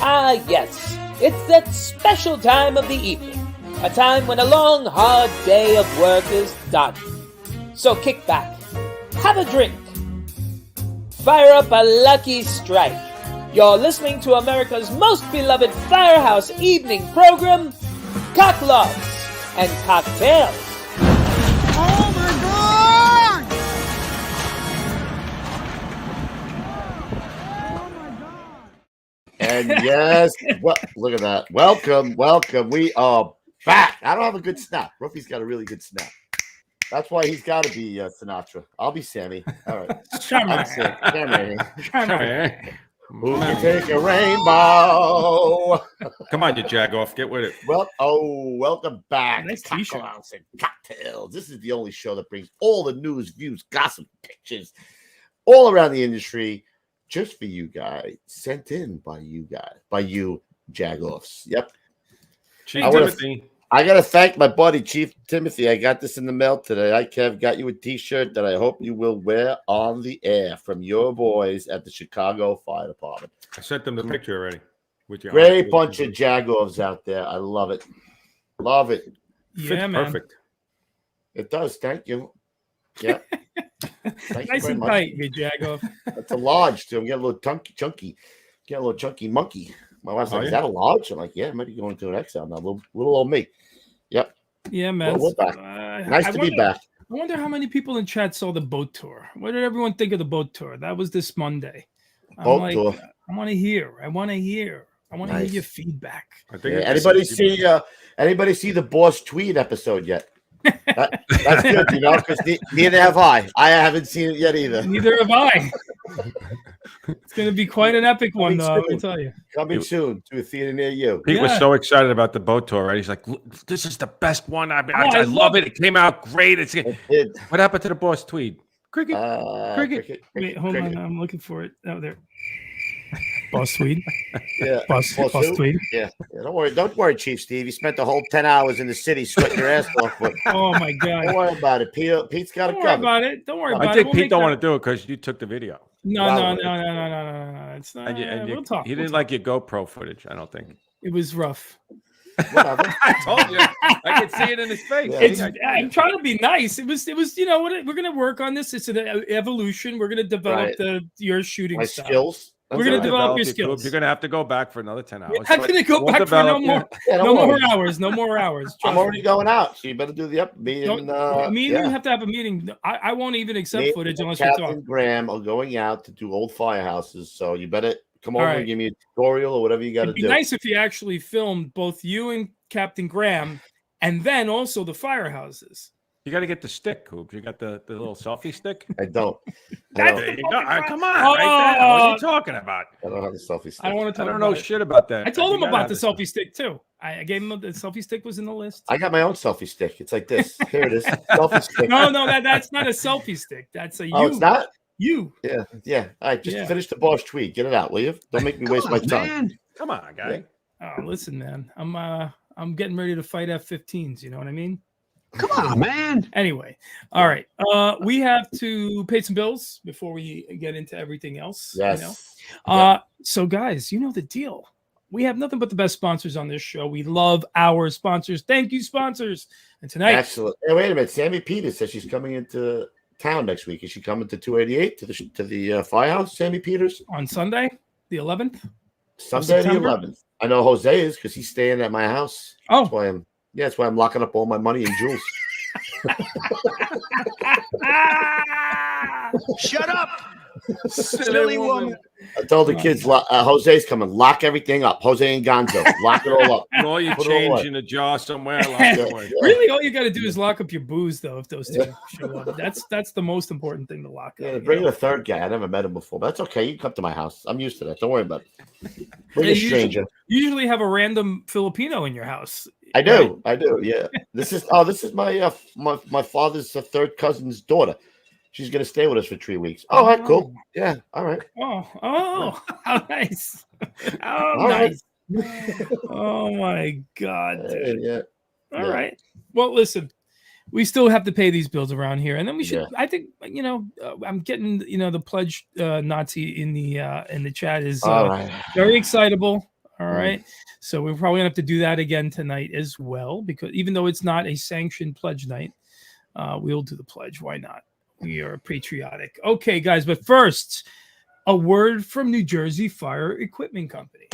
Ah, yes, it's that special time of the evening, a time when a long, hard day of work is done. So kick back, have a drink, fire up a Lucky Strike. You're listening to America's most beloved firehouse evening program, Cocklofts and Cocktails. Oh my God! And yes, look at that. Welcome. We are back. I don't have a good snap. Ruffy's got a really good snap. That's why he's got to be Sinatra. I'll be Sammy. All right. Sammy. Who can take a rainbow? Come on, you jagoff. Get with it. Welcome back. Nice to t-shirt. Cocklofts and Cocktails. This is the only show that brings all the news, views, gossip, pictures, all around the industry, just for you guys, sent in by you jagoffs. Yep. Chief Timothy. I got to thank my buddy, Chief Timothy. I got this in the mail today. I, Kev, got you a T-shirt that I hope you will wear on the air from your boys at the Chicago Fire Department. I sent them the picture already. With your Great bunch of jagoffs out there. I love it. Love it. Yeah, man. Perfect. It does. Thank you. Yeah. Thank Nice you and very tight, you jagoff. That's a large, too. I'm getting a little chunky. Get a little chunky monkey. My wife's like, is that a large? I'm like, yeah, it might be going to an XL now. Little old me. Yep. Yeah, man. We're back. Nice to be back. I wonder how many people in chat saw the boat tour. What did everyone think of the boat tour? That was this Monday. Boat tour. I want to hear. I want to hear your feedback. I think Anybody see the Boss Tweed episode yet? That's good, because neither have I. I haven't seen it yet either. Neither have I. It's going to be quite an epic one, though, let me tell you. Coming soon to a theater near you. Pete was so excited about the boat tour, right? He's like, this is the best one. I love it. It came out great. What happened to the Boss Tweed? Cricket. Wait, hold on. I'm looking for it. Oh, there. Boss Tweed. Yeah. Boss Tweed. Yeah. Don't worry, Chief Steve. You spent the whole 10 hours in the city sweating your ass off. But oh my God. Don't worry about it. Pete's got it covered. Don't worry about it. I think Pete don't want to do it because you took the video. No. It's not. We'll talk. He didn't like your GoPro footage, I don't think. It was rough. I told you. I could see it in his face. Yeah. I'm trying to be nice. It was. We're going to work on this. It's an evolution. We're going to develop your shooting style. Skills. We're going to develop your skills. You're going to have to go back for another 10 hours. I'm going to go back for no more hours. No more hours. I'm already going out, so you better do the meeting. Me and you have to have a meeting. I won't even accept footage unless you talk. Captain Graham are going out to do old firehouses, so you better come over and give me a tutorial or whatever you got to do. It'd be nice if you actually filmed both you and Captain Graham, and then also the firehouses. You got to get the stick, Coop. You got the little selfie stick? I don't. There you go. Come on. Right there. What are you talking about? I don't have the selfie stick. I don't want to talk know shit about that. I told him about the selfie stick, too. I gave him the selfie stick was in the list. I got my own selfie stick. It's like this. Here it is. Selfie stick. No, that's not a selfie stick. That's a you. Oh, it's not? You. Yeah. All right, just finish the Boss Tweed. Get it out, will you? Don't make me waste my time. Man. Come on, guy. Oh, listen, man. I'm getting ready to fight F-15s. You know what I mean? Come on, man. Anyway, all right. We have to pay some bills before we get into everything else. Yes. So, guys, you know the deal. We have nothing but the best sponsors on this show. We love our sponsors. Thank you, sponsors. And tonight, excellent. Hey, wait a minute. Sammy Peters says she's coming into town next week. Is she coming to 288 to the firehouse? Sammy Peters on Sunday, the 11th. Sunday the 11th. I know Jose is because he's staying at my house. Oh, that's why I'm locking up all my money in jewels. Shut up, silly woman. I told the kids, Jose's coming. Lock everything up. Jose and Gonzo. Lock it all up. All your change in a jar somewhere. Really, all you got to do is lock up your booze, though, if those two show up. That's the most important thing to lock up. Bring in a third guy. I never met him before, but that's okay. You can come to my house. I'm used to that. Don't worry about it. Bring a stranger. You usually have a random Filipino in your house. I do. Yeah. This is my father's third cousin's daughter. She's going to stay with us for 3 weeks. Oh, all right, cool. Yeah, all right. Oh, how nice. Oh, all nice. Right. Oh, my God. Dude. Yeah. All right. Well, listen, we still have to pay these bills around here, and then we should. Yeah. I think I'm getting the pledge Nazi in the chat is All right. very excitable. All right, so we're probably gonna have to do that again tonight as well, because even though it's not a sanctioned pledge night, we'll do the pledge. Why not? We are patriotic. Okay, guys, but first, a word from New Jersey Fire Equipment Company.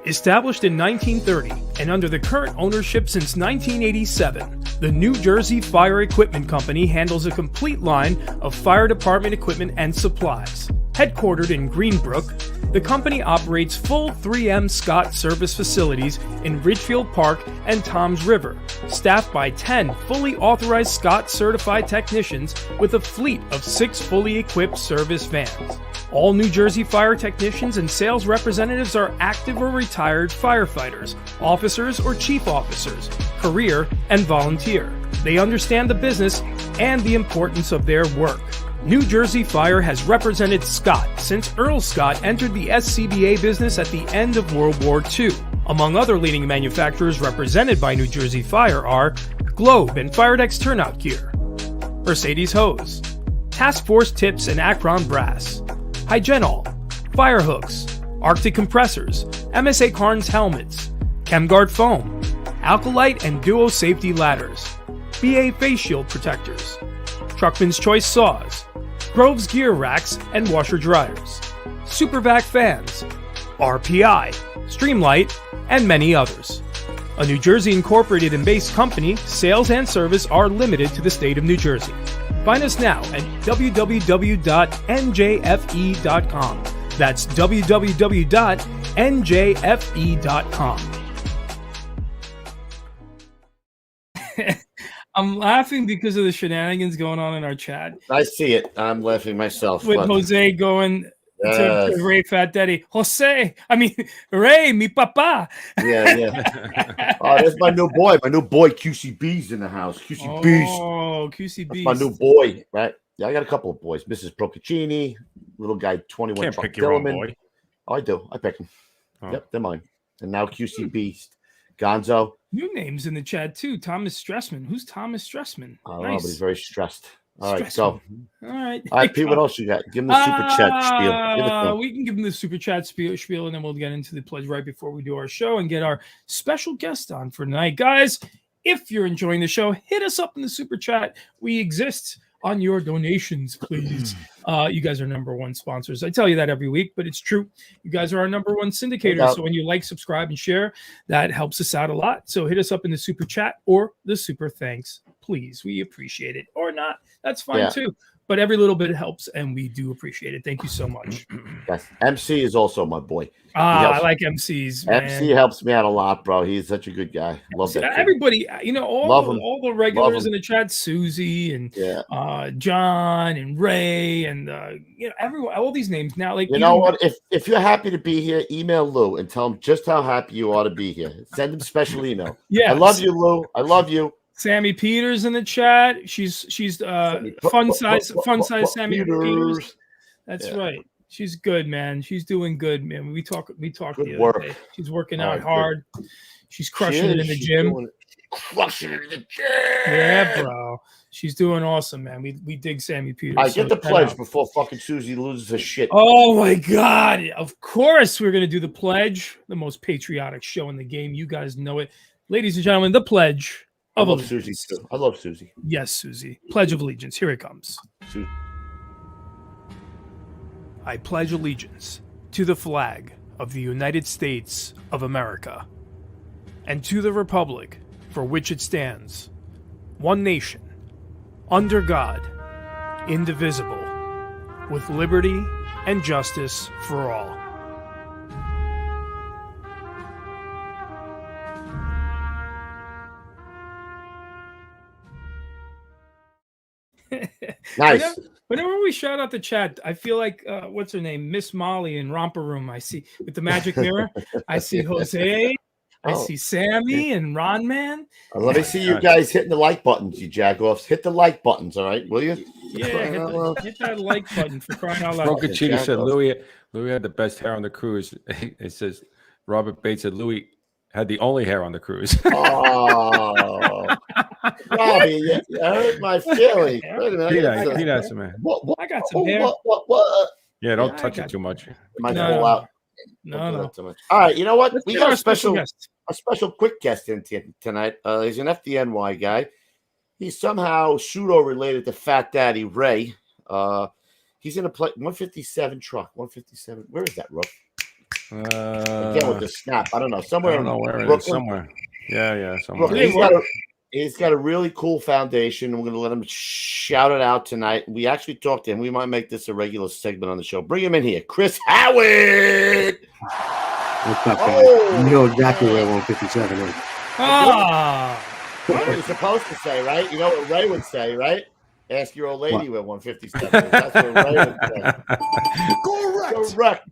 Established in 1930 and under the current ownership since 1987, the New Jersey Fire Equipment Company handles a complete line of fire department equipment and supplies. Headquartered in Greenbrook, the company operates full 3M Scott service facilities in Ridgefield Park and Toms River, staffed by 10 fully authorized Scott certified technicians with a fleet of 6 fully equipped service vans. All New Jersey fire technicians and sales representatives are active or retired firefighters, officers or chief officers, career and volunteer. They understand the business and the importance of their work. New Jersey Fire has represented Scott since Earl Scott entered the SCBA business at the end of World War II. Among other leading manufacturers represented by New Jersey Fire are Globe and Firedex Turnout Gear, Mercedes Hose, Task Force Tips and Akron Brass, Hygenol, Firehooks, Arctic Compressors, MSA Carnes Helmets, ChemGuard Foam, Alkalite and Duo Safety Ladders, BA Face Shield Protectors, Truckman's Choice Saws, Grove's Gear Racks and Washer Dryers, Supervac Fans, RPI, Streamlight, and many others. A New Jersey incorporated and based company, sales and service are limited to the state of New Jersey. Find us now at www.njfe.com. That's www.njfe.com. I'm laughing because of the shenanigans going on in our chat. I see it. I'm laughing myself. With Jose going to Ray Fat Daddy. Ray, mi papa. Yeah. Oh, there's my new boy. My new boy, QCB's in the house. QCB's. Oh, QCB's. My new boy, right? Yeah, I got a couple of boys. Mrs. Procaccini, little guy, 21. Can't Chuck pick your own Dillman. boy. Oh, I do. I pick them. Oh. Yep, they're mine. And now QCB, Gonzo. New names in the chat too. Thomas Stressman. Who's Thomas Stressman? I don't know, but he's very stressed. All right, Stressman. go. All right. All right, Pete, what else you got? Give him the super chat spiel. Give it to him. We can give him the super chat spiel, and then we'll get into the pledge right before we do our show and get our special guest on for tonight. Guys, if you're enjoying the show, hit us up in the super chat. We exist on your donations, please. You guys are number one sponsors. I tell you that every week, but it's true. You guys are our number one syndicator. So when you like, subscribe, and share, that helps us out a lot. So hit us up in the super chat or the super thanks, please. We appreciate it. Or not. That's fine too. But every little bit helps, and we do appreciate it. Thank you so much. Yes. MC is also my boy. I like MCs, man. MC helps me out a lot, bro. He's such a good guy. Love that kid. Everybody, all the regulars in the chat, Susie and John and Ray and everyone, all these names now. Like, you know what? If you're happy to be here, email Lou and tell him just how happy you are to be here. Send him special email. Yeah, I love you, Lou. I love you. Sammy Peters in the chat. She's fun size Sammy Peters. That's right. She's good, man. She's doing good, man. We talked the other day. She's working out hard. She's crushing it in the gym. Crushing it in the gym. Yeah, bro. She's doing awesome, man. We dig Sammy Peters. I get the pledge before fucking Susie loses her shit. Oh my God. Of course we're gonna do the pledge. The most patriotic show in the game. You guys know it. Ladies and gentlemen, the pledge. I love Susie too. I love Susie. Yes, Susie. Pledge of Allegiance. Here it comes. I pledge allegiance to the flag of the United States of America and to the republic for which it stands, one nation, under God, indivisible, with liberty and justice for all. Nice. Whenever we shout out the chat, I feel like what's her name, Miss Molly in Romper Room. I see with the magic mirror. I see Jose. I see Sammy and Ron Man. Let me see you guys hitting the like buttons, you jagoffs. Hit the like buttons, all right? Will you? Yeah, hit that like button for crying out loud. Procaccini said Louis had the best hair on the cruise. It says Robert Bates said Louis had the only hair on the cruise. Oh. Robbie, you hurt my feelings. Wait a minute. Peanuts, man. I got some hair. What? Yeah, don't touch it too much. It might No. fall out. No. Too much. All right, you know what? Let's We get got our a special guest. quick guest in tonight. He's an FDNY guy. He's somehow pseudo related to Fat Daddy Ray. He's in a 157 truck. 157. Where is that, Rook? Again with the snap. I don't know. Somewhere. I don't know where it is. Somewhere. Yeah, somewhere. Rook, he's got a really cool foundation. We're going to let him shout it out tonight. We actually talked to him. We might make this a regular segment on the show. Bring him in here. Chris Howard. What's up, guys? You know exactly where 157 is. What you're supposed to say, right? You know what Ray would say, right? Ask your old lady where 157 is. That's what Ray would say. Correct.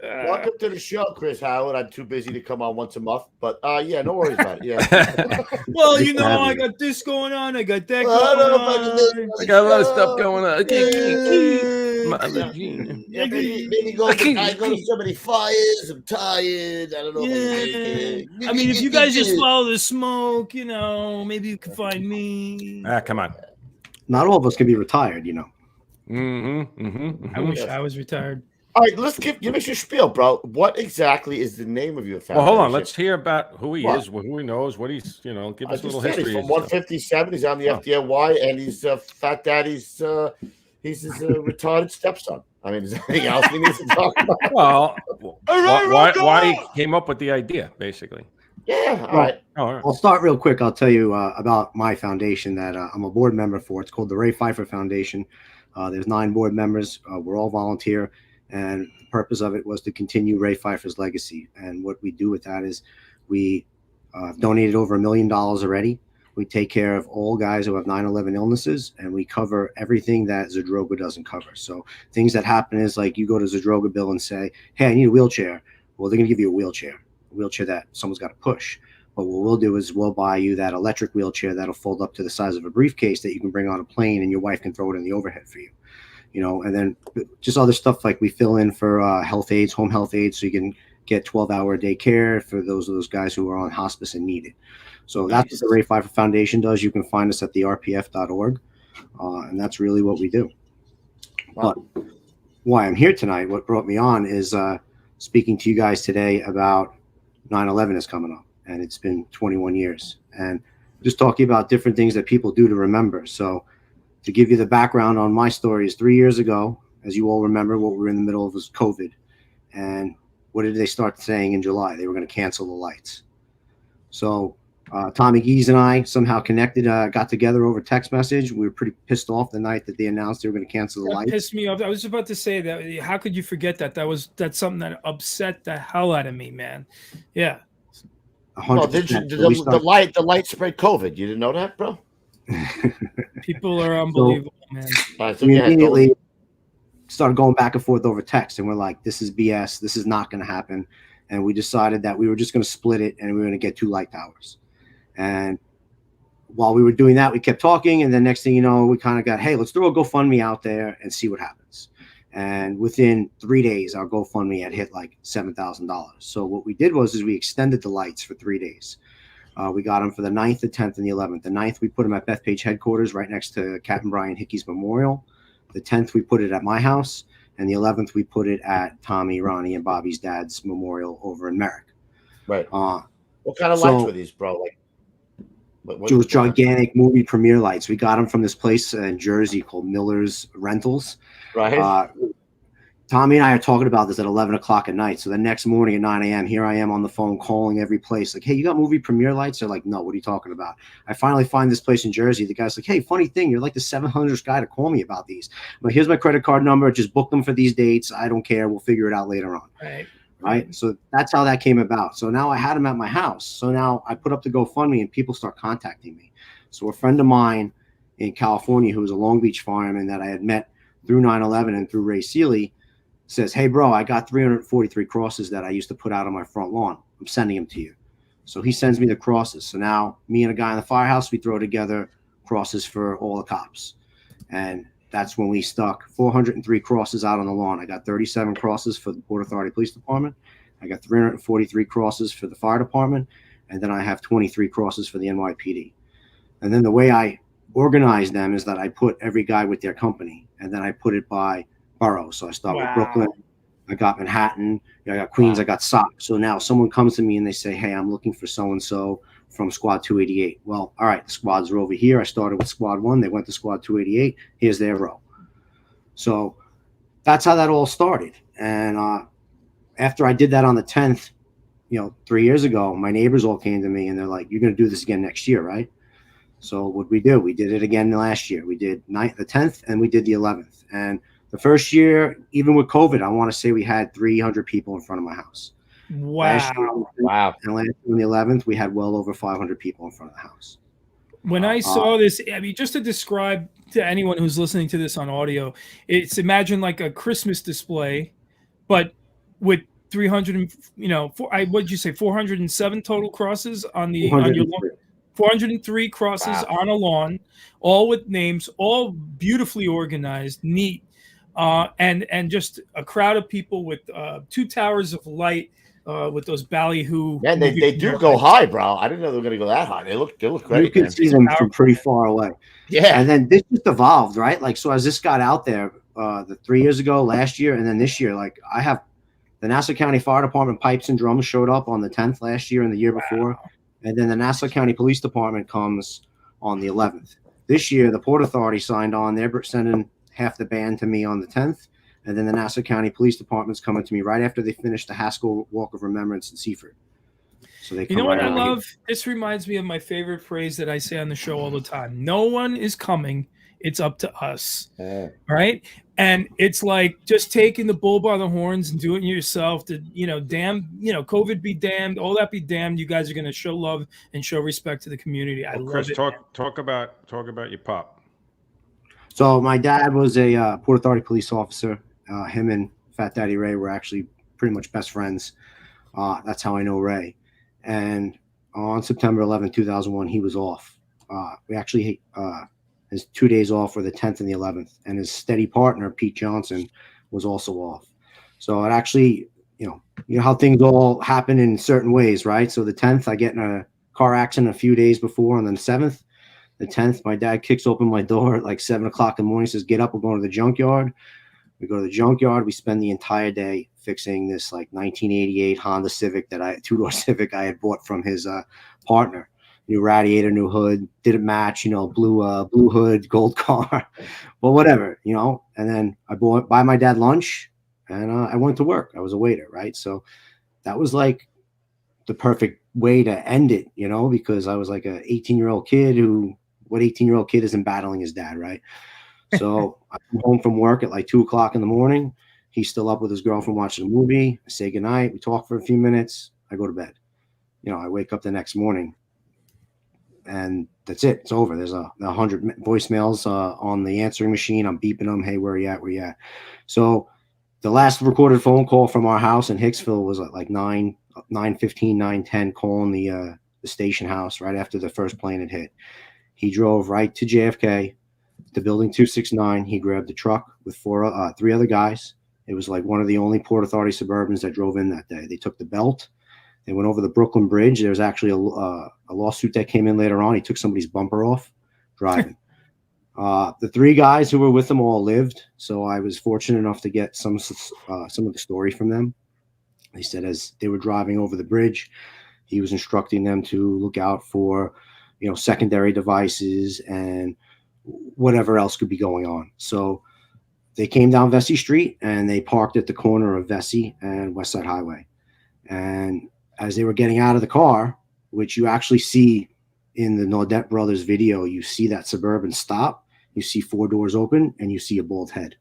Welcome to the show, Chris Howard. I'm too busy to come on once a month, but yeah, no worries about it. Yeah. Well, you know, I got this going on. I got that going on. I got a lot of stuff going on. Maybe go to so many fires. I'm tired. I don't know. I mean, if you guys just follow the smoke, you know, maybe you can find me. Come on. Not all of us can be retired, you know. I wish I was retired. All right, let's give us your spiel, bro. What exactly is the name of your foundation? Well, hold on. Let's hear about who he is, who he knows, what he's, give us a little history. He's from 157. He's on the FDNY, and he's Fat Daddy's. He's his retarded stepson. I mean, is there anything else we need to talk about? Well, why he came up with the idea, basically. Yeah, all right. I'll start real quick. I'll tell you about my foundation that I'm a board member for. It's called the Ray Pfeiffer Foundation. There's 9 board members. We're all volunteer, and the purpose of it was to continue Ray Pfeiffer's legacy. And what we do with that is we donated over $1 million already. We take care of all guys who have 9/11 illnesses, and we cover everything that Zadroga doesn't cover. So things that happen is like you go to Zadroga Bill and say, hey, I need a wheelchair. Well, they're going to give you a wheelchair that someone's got to push. But what we'll do is we'll buy you that electric wheelchair that'll fold up to the size of a briefcase that you can bring on a plane, and your wife can throw it in the overhead for you. And then just other stuff like we fill in for health aides, home health aides, so you can get 12-hour a day care for those guys who are on hospice and need it. So that's what the Ray Pfeiffer Foundation does. You can find us at the rpf.org, and that's really what we do. Wow. But why I'm here tonight, what brought me on is speaking to you guys today about 9/11 is coming up, and it's been 21 years, and just talking about different things that people do to remember. So to give you the background on my story is 3 years ago, as you all remember, what we were in the middle of was COVID. And what did they start saying in July? They were going to cancel the lights. So Tommy Geese and I somehow connected, got together over text message. We were pretty pissed off the night that they announced they were going to cancel the lights. Pissed me off. I was about to say that. How could you forget that? That's something that upset the hell out of me, man. Yeah. 100%. The light spread COVID. You didn't know that, bro? People are unbelievable, man. We immediately started going back and forth over text, and we're like, this is BS. This is not going to happen. And we decided that we were just going to split it, and we were going to get 2 light towers. And while we were doing that, we kept talking. And then next thing you know, we kind of got, hey, let's throw a GoFundMe out there and see what happens. And within 3 days, our GoFundMe had hit like $7,000. So what we did was we extended the lights for 3 days. We got them for the 9th, the 10th, and the 11th. The 9th, we put them at Bethpage headquarters right next to Captain Brian Hickey's memorial. The 10th, we put it at my house. And the 11th, we put it at Tommy, Ronnie, and Bobby's dad's memorial over in Merrick. Right. What kind of lights were these, bro? It was gigantic movie premiere lights. We got them from this place in Jersey called Miller's Rentals. Right. Tommy and I are talking about this at 11 o'clock at night. So the next morning at 9 a.m., here I am on the phone calling every place. Like, hey, you got movie premiere lights? They're like, no, what are you talking about? I finally find this place in Jersey. The guy's like, hey, funny thing, you're like the 700th guy to call me about these. But here's my credit card number. Just book them for these dates. I don't care. We'll figure it out later on. Right. So that's how that came about. So now I had them at my house. So now I put up the GoFundMe and people start contacting me. So a friend of mine in California who was a Long Beach fireman that I had met through 9/11 and through Ray Seeley says, hey, bro, I got 343 crosses that I used to put out on my front lawn. I'm sending them to you. So he sends me the crosses. So now me and a guy in the firehouse, we throw together crosses for all the cops. And that's when we stuck 403 crosses out on the lawn. I got 37 crosses for the Port Authority Police Department. I got 343 crosses for the fire department. And then I have 23 crosses for the NYPD. And then the way I organized them is that I put every guy with their company, and then I put it by borough. So I start with Brooklyn, I got Manhattan, I got Queens, I got SOC. So now someone comes to me and they say, hey, I'm looking for so-and-so from Squad 288. Well, all right, the squads are over here. I started with Squad 1. They went to Squad 288. Here's their row. So that's how that all started. And after I did that on the 10th, 3 years ago, my neighbors all came to me and they're like, you're going to do this again next year, right? So what we do, we did it again last year. We did the 10th and we did the 11th. And the first year, even with COVID, I want to say we had 300 people in front of my house. Wow. Wow. And last year on the 11th, we had well over 500 people in front of the house. When I saw this, I mean, just to describe to anyone who's listening to this on audio, it's imagine like a Christmas display, but with 300, what did you say, 407 total crosses on your lawn? 403 crosses on a lawn, all with names, all beautifully organized, neat, and just a crowd of people with 2 towers of light with those ballyhoo. Yeah, they do go high, bro. I didn't know they were going to go that high. They look great. You can see them from pretty far away. Yeah. And then this just evolved, right? Like, so as this got out there, the 3 years ago, last year, and then this year, like I have the Nassau County Fire Department pipes and drums showed up on the 10th last year and the year before. And then the Nassau County Police Department comes on the 11th. This year, the Port Authority signed on. They're sending half the band to me on the 10th. And then the Nassau County Police Department's coming to me right after they finish the Haskell Walk of Remembrance in Seaford. So they come what right I on love? here. This reminds me of my favorite phrase that I say on the show all the time. No one is coming. It's up to us. Right? And it's like just taking the bull by the horns and doing it yourself. COVID be damned, all that be damned. You guys are going to show love and show respect to the community. I love Chris, it. talk about your pop. So my dad was a Port Authority police officer. Him and Fat Daddy Ray were actually pretty much best friends. That's how I know Ray. And on September 11, 2001, he was off. We actually his 2 days off were the 10th and the 11th, and his steady partner, Pete Johnson, was also off. So it actually, you know how things all happen in certain ways, right? So the 10th, I get in a car accident a few days before, and then the 7th, the 10th, my dad kicks open my door at like 7 o'clock in the morning, says, get up, we're going to the junkyard. We go to the junkyard. We spend the entire day fixing this like 1988 Honda Civic two-door Civic I had bought from his partner. New radiator, new hood, didn't match, blue hood, gold car, but whatever, And then I buy my dad lunch, and I went to work. I was a waiter, right? So that was like the perfect way to end it, because I was like a 18-year-old kid what 18-year-old kid isn't battling his dad, right? So I come home from work at like 2 o'clock in the morning. He's still up with his girlfriend watching a movie. I say goodnight. We talk for a few minutes. I go to bed. I wake up the next morning, and that's it. It's over. There's 100 voicemails on the answering machine. I'm beeping them. Hey, where you at? Where you at? So the last recorded phone call from our house in Hicksville was at like 9:15, 9:10, calling the station house right after the first plane had hit. He drove right to JFK, to building 269. He grabbed the truck with three other guys. It was like one of the only Port Authority Suburbans that drove in that day. They took the belt. They went over the Brooklyn Bridge. There was actually a lawsuit that came in later on. He took somebody's bumper off driving. The 3 guys who were with him all lived, so I was fortunate enough to get some of the story from them. They said as they were driving over the bridge, he was instructing them to look out for, secondary devices and whatever else could be going on. So they came down Vesey Street and they parked at the corner of Vesey and West Side Highway. And as they were getting out of the car, which you actually see in the Naudette Brothers video, you see that Suburban stop, you see 4 doors open, and you see a bald head.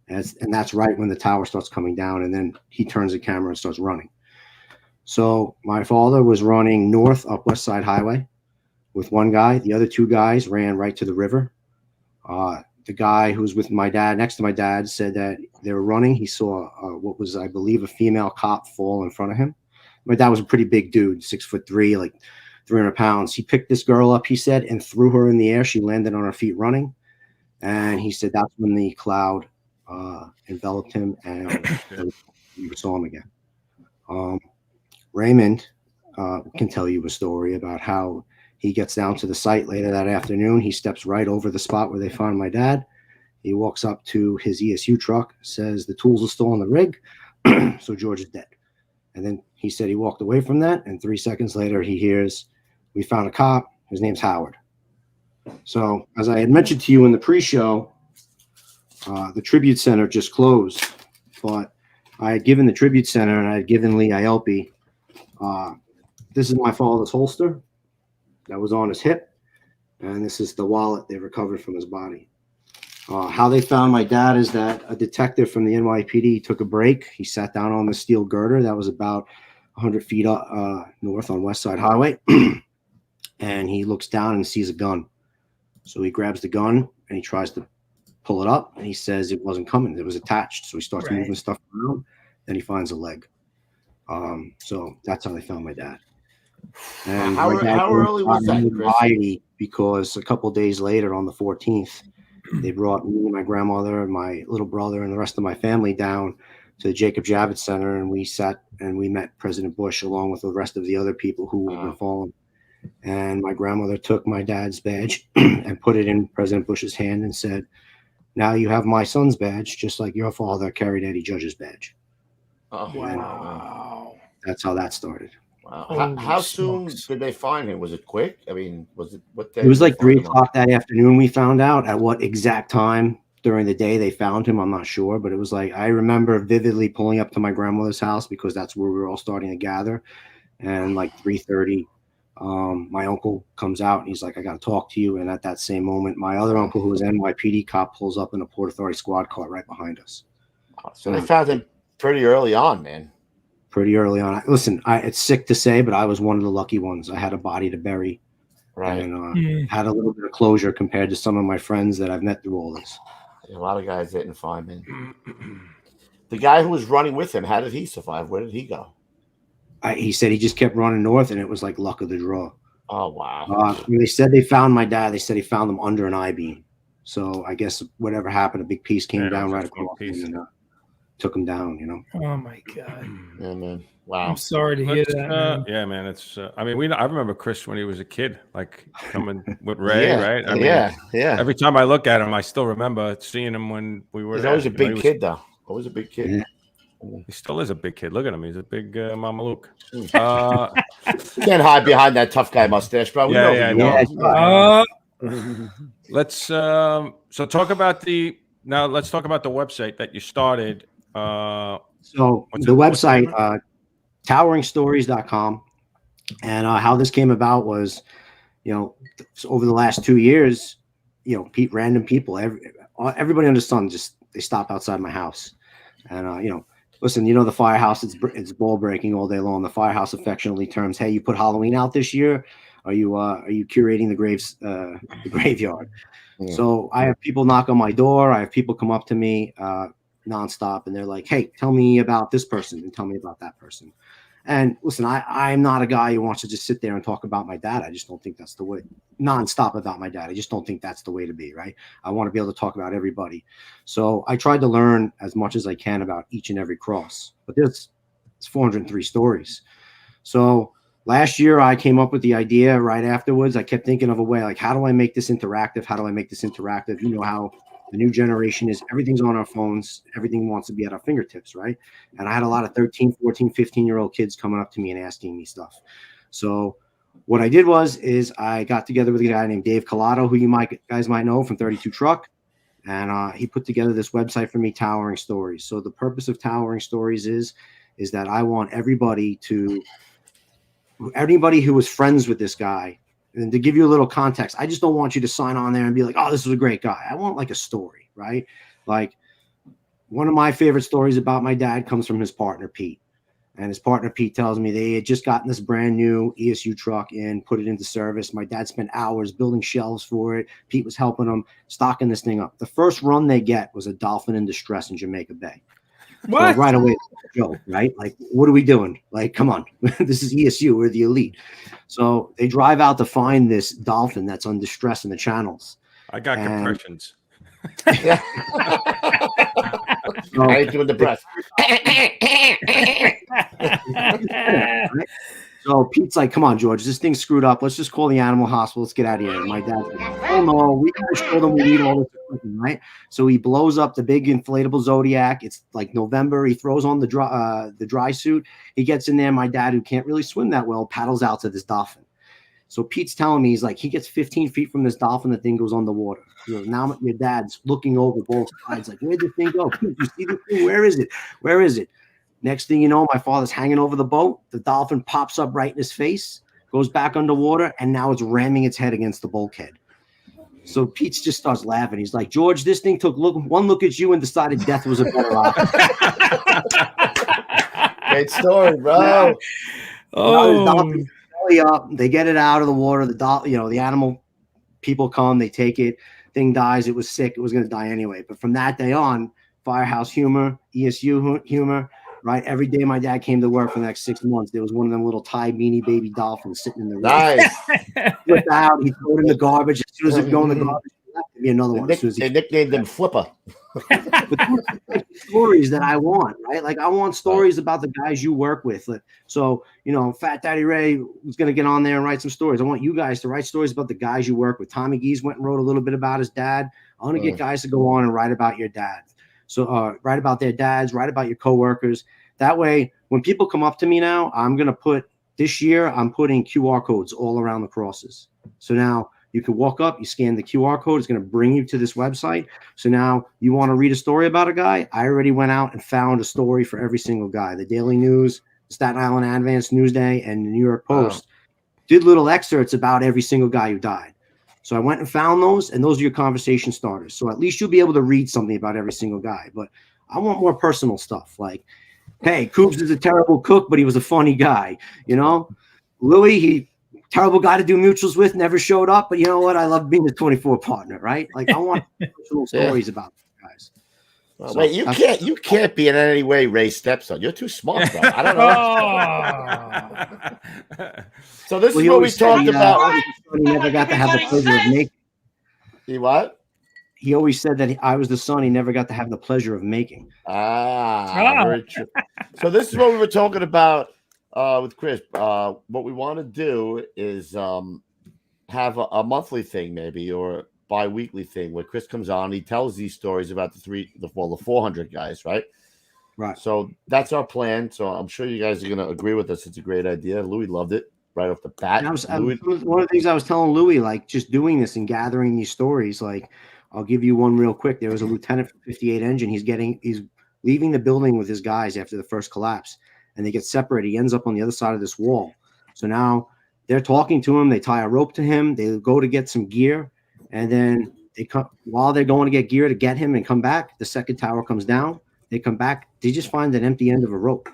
And that's right when the tower starts coming down, and then he turns the camera and starts running. So my father was running north up West Side Highway with one guy. The other 2 guys ran right to the river. The guy who was with my dad, next to my dad, said that they were running. He saw what was, I believe, a female cop fall in front of him. My dad was a pretty big dude, 6'3", like 300 pounds. He picked this girl up, he said, and threw her in the air. She landed on her feet running. And he said that's when the cloud enveloped him and we saw him again. Raymond can tell you a story about how He gets down to the site later that afternoon. He steps right over the spot where they found my dad. He walks up to his ESU truck, says the tools are still on the rig, so George is dead. And then he said he walked away from that, and 3 seconds later he hears, we found a cop. His name's Howard. So as I had mentioned to you in the pre-show, the Tribute Center just closed, but I had given the Tribute Center and I had given Lee Ielpi, this is my father's holster that was on his hip, and this is the wallet they recovered from his body. How they found my dad is that a detective from the NYPD took a break. He sat down on the steel girder that was about 100 feet north on West Side Highway, and he looks down and sees a gun. So he grabs the gun and he tries to pull it up, and he says it wasn't coming. It was attached. So he starts moving stuff around, then he finds a leg. So that's how they found my dad. And how early was that, Chris? Because a couple of days later, on the 14th, they brought me, my grandmother, and my little brother, and the rest of my family down to the Jacob Javits Center, and we sat and we met President Bush along with the rest of the other people who had been fallen. And my grandmother took my dad's badge and put it in President Bush's hand and said, now you have my son's badge, just like your father carried Eddie Judge's badge. Oh, wow. That's how that started. Wow. How soon did they find him? Was it quick? I mean, was it what day? It was like 3 o'clock that afternoon. We found out at what exact time during the day they found him. I'm not sure, but it was like, I remember vividly pulling up to my grandmother's house because that's where we were all starting to gather. And like 3:30, my uncle comes out and he's like, I got to talk to you. And at that same moment, my other uncle, who was an NYPD cop, pulls up in a Port Authority squad car right behind us. So they found him pretty early on, man. Pretty early on. Listen, it's sick to say, but I was one of the lucky ones. I had a body to bury, right? And had a little bit of closure compared to some of my friends that I've met through all this. A lot of guys didn't find him. The guy who was running with him, how did he survive? Where did he go? He said he just kept running north, and it was like luck of the draw. Oh, wow. When they said they found my dad, they said he found them under an I-beam. So I guess whatever happened, a big piece came down right across and took him down, you know. Oh, my God. Yeah, man. Wow. I'm sorry to hear that, man. Yeah, man. It's, I mean, I remember Chris when he was a kid, like coming with Ray, right? I mean, yeah. Every time I look at him, I still remember seeing him when we were. He's always a big kid, though. Always a big kid. Yeah. He still is a big kid. Look at him. He's a big Mama Luke. You can't hide behind that tough guy mustache, bro. Let's so talk about let's talk about the website that you started. So the website, toweringstories.com, and how this came about was, over the last 2 years, random people, everybody under the sun, they stop outside my house, and listen, the firehouse, it's ball breaking all day long. The firehouse affectionately terms, hey, you put Halloween out this year? Are you curating the graveyard? Yeah. So I have people knock on my door. I have people come up to me nonstop, and they're like, hey, tell me about this person and tell me about that person. And listen, I'm not a guy who wants to just sit there and talk about my dad. I just don't think that's the way, nonstop about my dad. I just don't think that's the way to be, right? I want to be able to talk about everybody. So I tried to learn as much as I can about each and every cross. But it's 403 stories. So last year, I came up with the idea right afterwards. I kept thinking of a way, like, how do I make this interactive? How do I make this interactive? You know how the new generation is, everything's on our phones. Everything wants to be at our fingertips, right? And I had a lot of 13, 14, 15-year-old kids coming up to me and asking me stuff. So what I did is I got together with a guy named Dave Collado, who you guys might know from 32 Truck. And he put together this website for me, Towering Stories. So the purpose of Towering Stories is that I want anybody who was friends with this guy. And to give you a little context, I just don't want you to sign on there and be like, oh, this was a great guy. I want like a story, right? Like one of my favorite stories about my dad comes from his partner, Pete. And his partner, Pete, tells me they had just gotten this brand new ESU truck in, put it into service. My dad spent hours building shelves for it. Pete was helping them, stocking this thing up. The first run they get was a dolphin in distress in Jamaica Bay. What? So right away, Joe, right? Like, what are we doing? Like, come on. This is ESU. We're the elite. So they drive out to find this dolphin that's on distress in the channels. I got compressions. Yeah. I ain't doing the breath. So Pete's like, come on, George, this thing's screwed up. Let's just call the animal hospital. Let's get out of here. And my dad's like, oh no, we gotta show them we need all this equipment, right? So he blows up the big inflatable Zodiac. It's like November. He throws on the dry suit. He gets in there. My dad, who can't really swim that well, paddles out to this dolphin. So Pete's telling me, he's like, he gets 15 feet from this dolphin. The thing goes on the water. He goes, now your dad's looking over both sides, like, where'd the thing go? Pete, you see the thing? Where is it? Where is it? Next thing you know, my father's hanging over the boat. The dolphin pops up right in his face, goes back underwater, and now it's ramming its head against the bulkhead. So Pete just starts laughing. He's like, George, this thing took one look at you and decided death was a better option. Great story, bro. They get it out of the water. The animal people come, they take it. Thing dies. It was sick. It was going to die anyway. But from that day on, Firehouse humor, ESU humor, right? Every day my dad came to work for the next 6 months, there was one of them little Thai beanie baby dolphins sitting in the room. Nice. Flipped out. He threw it in the garbage. As soon as it go in the garbage, there'd be another one. They nicknamed him Flipper. But those are the stories that I want, right? Like I want stories about the guys you work with. So, Fat Daddy Ray was going to get on there and write some stories. I want you guys to write stories about the guys you work with. Tommy Geese went and wrote a little bit about his dad. I want to get guys to go on and write about your dad. So write about their dads, write about your coworkers. That way, when people come up to me now, I'm putting QR codes all around the crosses. So now you can walk up, you scan the QR code, it's going to bring you to this website. So now you want to read a story about a guy. I already went out and found a story for every single guy. The Daily News, Staten Island Advance, Newsday, and the New York Post did little excerpts about every single guy who died. So I went and found those, and those are your conversation starters. So at least you'll be able to read something about every single guy. But I want more personal stuff, like, hey, Coobs is a terrible cook, but he was a funny guy. Louis, he terrible guy to do mutuals with, never showed up, but you know what? I love being the 24 partner, right? Like I want personal stories about guys. Well, wait, you can't be in any way Ray's stepson. You're too smart, bro. I don't know. So this is what we talked about. He never got to have the pleasure of making. He what? He always said that I was the son he never got to have the pleasure of making. Very true. So this is what we were talking about with Chris. What we want to do is have a monthly thing maybe, or bi-weekly thing where Chris comes on. He tells these stories about the 400 guys, right? Right. So that's our plan. So I'm sure you guys are going to agree with us. It's a great idea. Louis loved it right off the bat. One of the things I was telling Louis, like just doing this and gathering these stories, like I'll give you one real quick. There was a lieutenant from 58 Engine. He's leaving the building with his guys after the first collapse, and they get separated. He ends up on the other side of this wall. So now they're talking to him. They tie a rope to him. They go to get some gear, and then they come while they're going to get gear to get him and come back. The second tower comes down. They come back. They just find an empty end of a rope.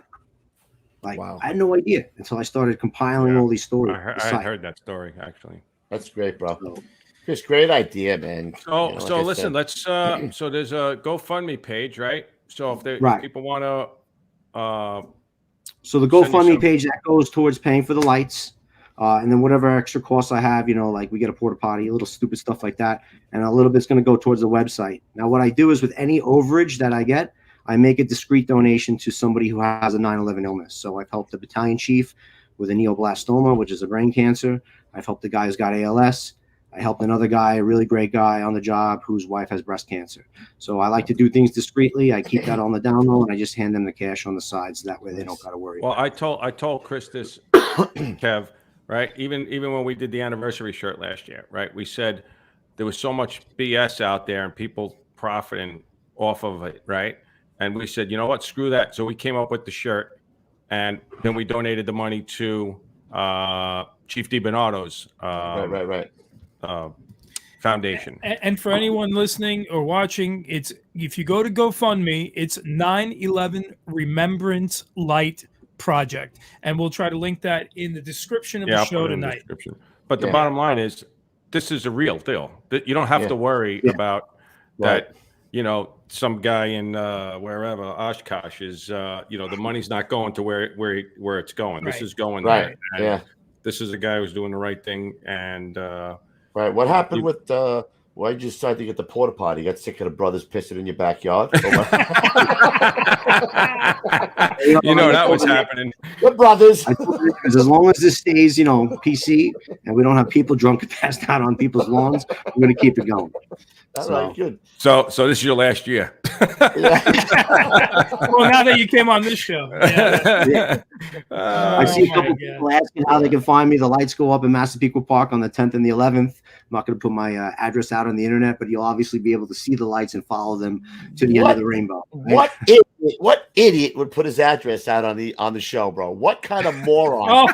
Like, wow. I had no idea until I started compiling all these stories. I heard that story, actually. That's great, bro. Just great idea, man. So listen, let's so there's a GoFundMe page, right? So if people want to so the GoFundMe page that goes towards paying for the lights, and then whatever extra costs I have, like we get a porta potty, a little stupid stuff like that, and a little bit's going to go towards the website. Now, what I do is with any overage that I get, I make a discreet donation to somebody who has a 9/11 illness. So I've helped the battalion chief with a neoblastoma, which is a brain cancer. I've helped the guy who's got ALS. I helped another guy, a really great guy on the job whose wife has breast cancer. So I like to do things discreetly. I keep that on the down low, and I just hand them the cash on the side, so that way they don't got to worry. Well, I told Chris this, Kev, right? Even when we did the anniversary shirt last year, right? We said there was so much BS out there and people profiting off of it, right? And we said, you know what, screw that. So we came up with the shirt, and then we donated the money to Chief DiBernardo's foundation. And for anyone listening or watching, it's if you go to GoFundMe, it's 9/11 Remembrance Light Project, and we'll try to link that in the description of the show tonight. But the bottom line is, this is a real deal. You don't have to worry about that. Some guy in wherever Oshkosh is. The money's not going to where it's going. This is going there. And this is a guy who's doing the right thing. And right. What happened with why did you decide to get the porta potty? You got sick of the brothers pissing in your backyard? You know that was happening. We're brothers. I told you, because as long as this stays, PC, and we don't have people drunk and passed out on people's lawns, we're going to keep it going. All right, good. So this is your last year. Well, now that you came on this show. Yeah. I see a couple people asking how they can find me. The lights go up in Massapequa Park on the 10th and the 11th. I'm not going to put my address out on the internet, but you'll obviously be able to see the lights and follow them to the end of the rainbow. Right? What idiot would put his address out on the show, bro? What kind of moron? Oh.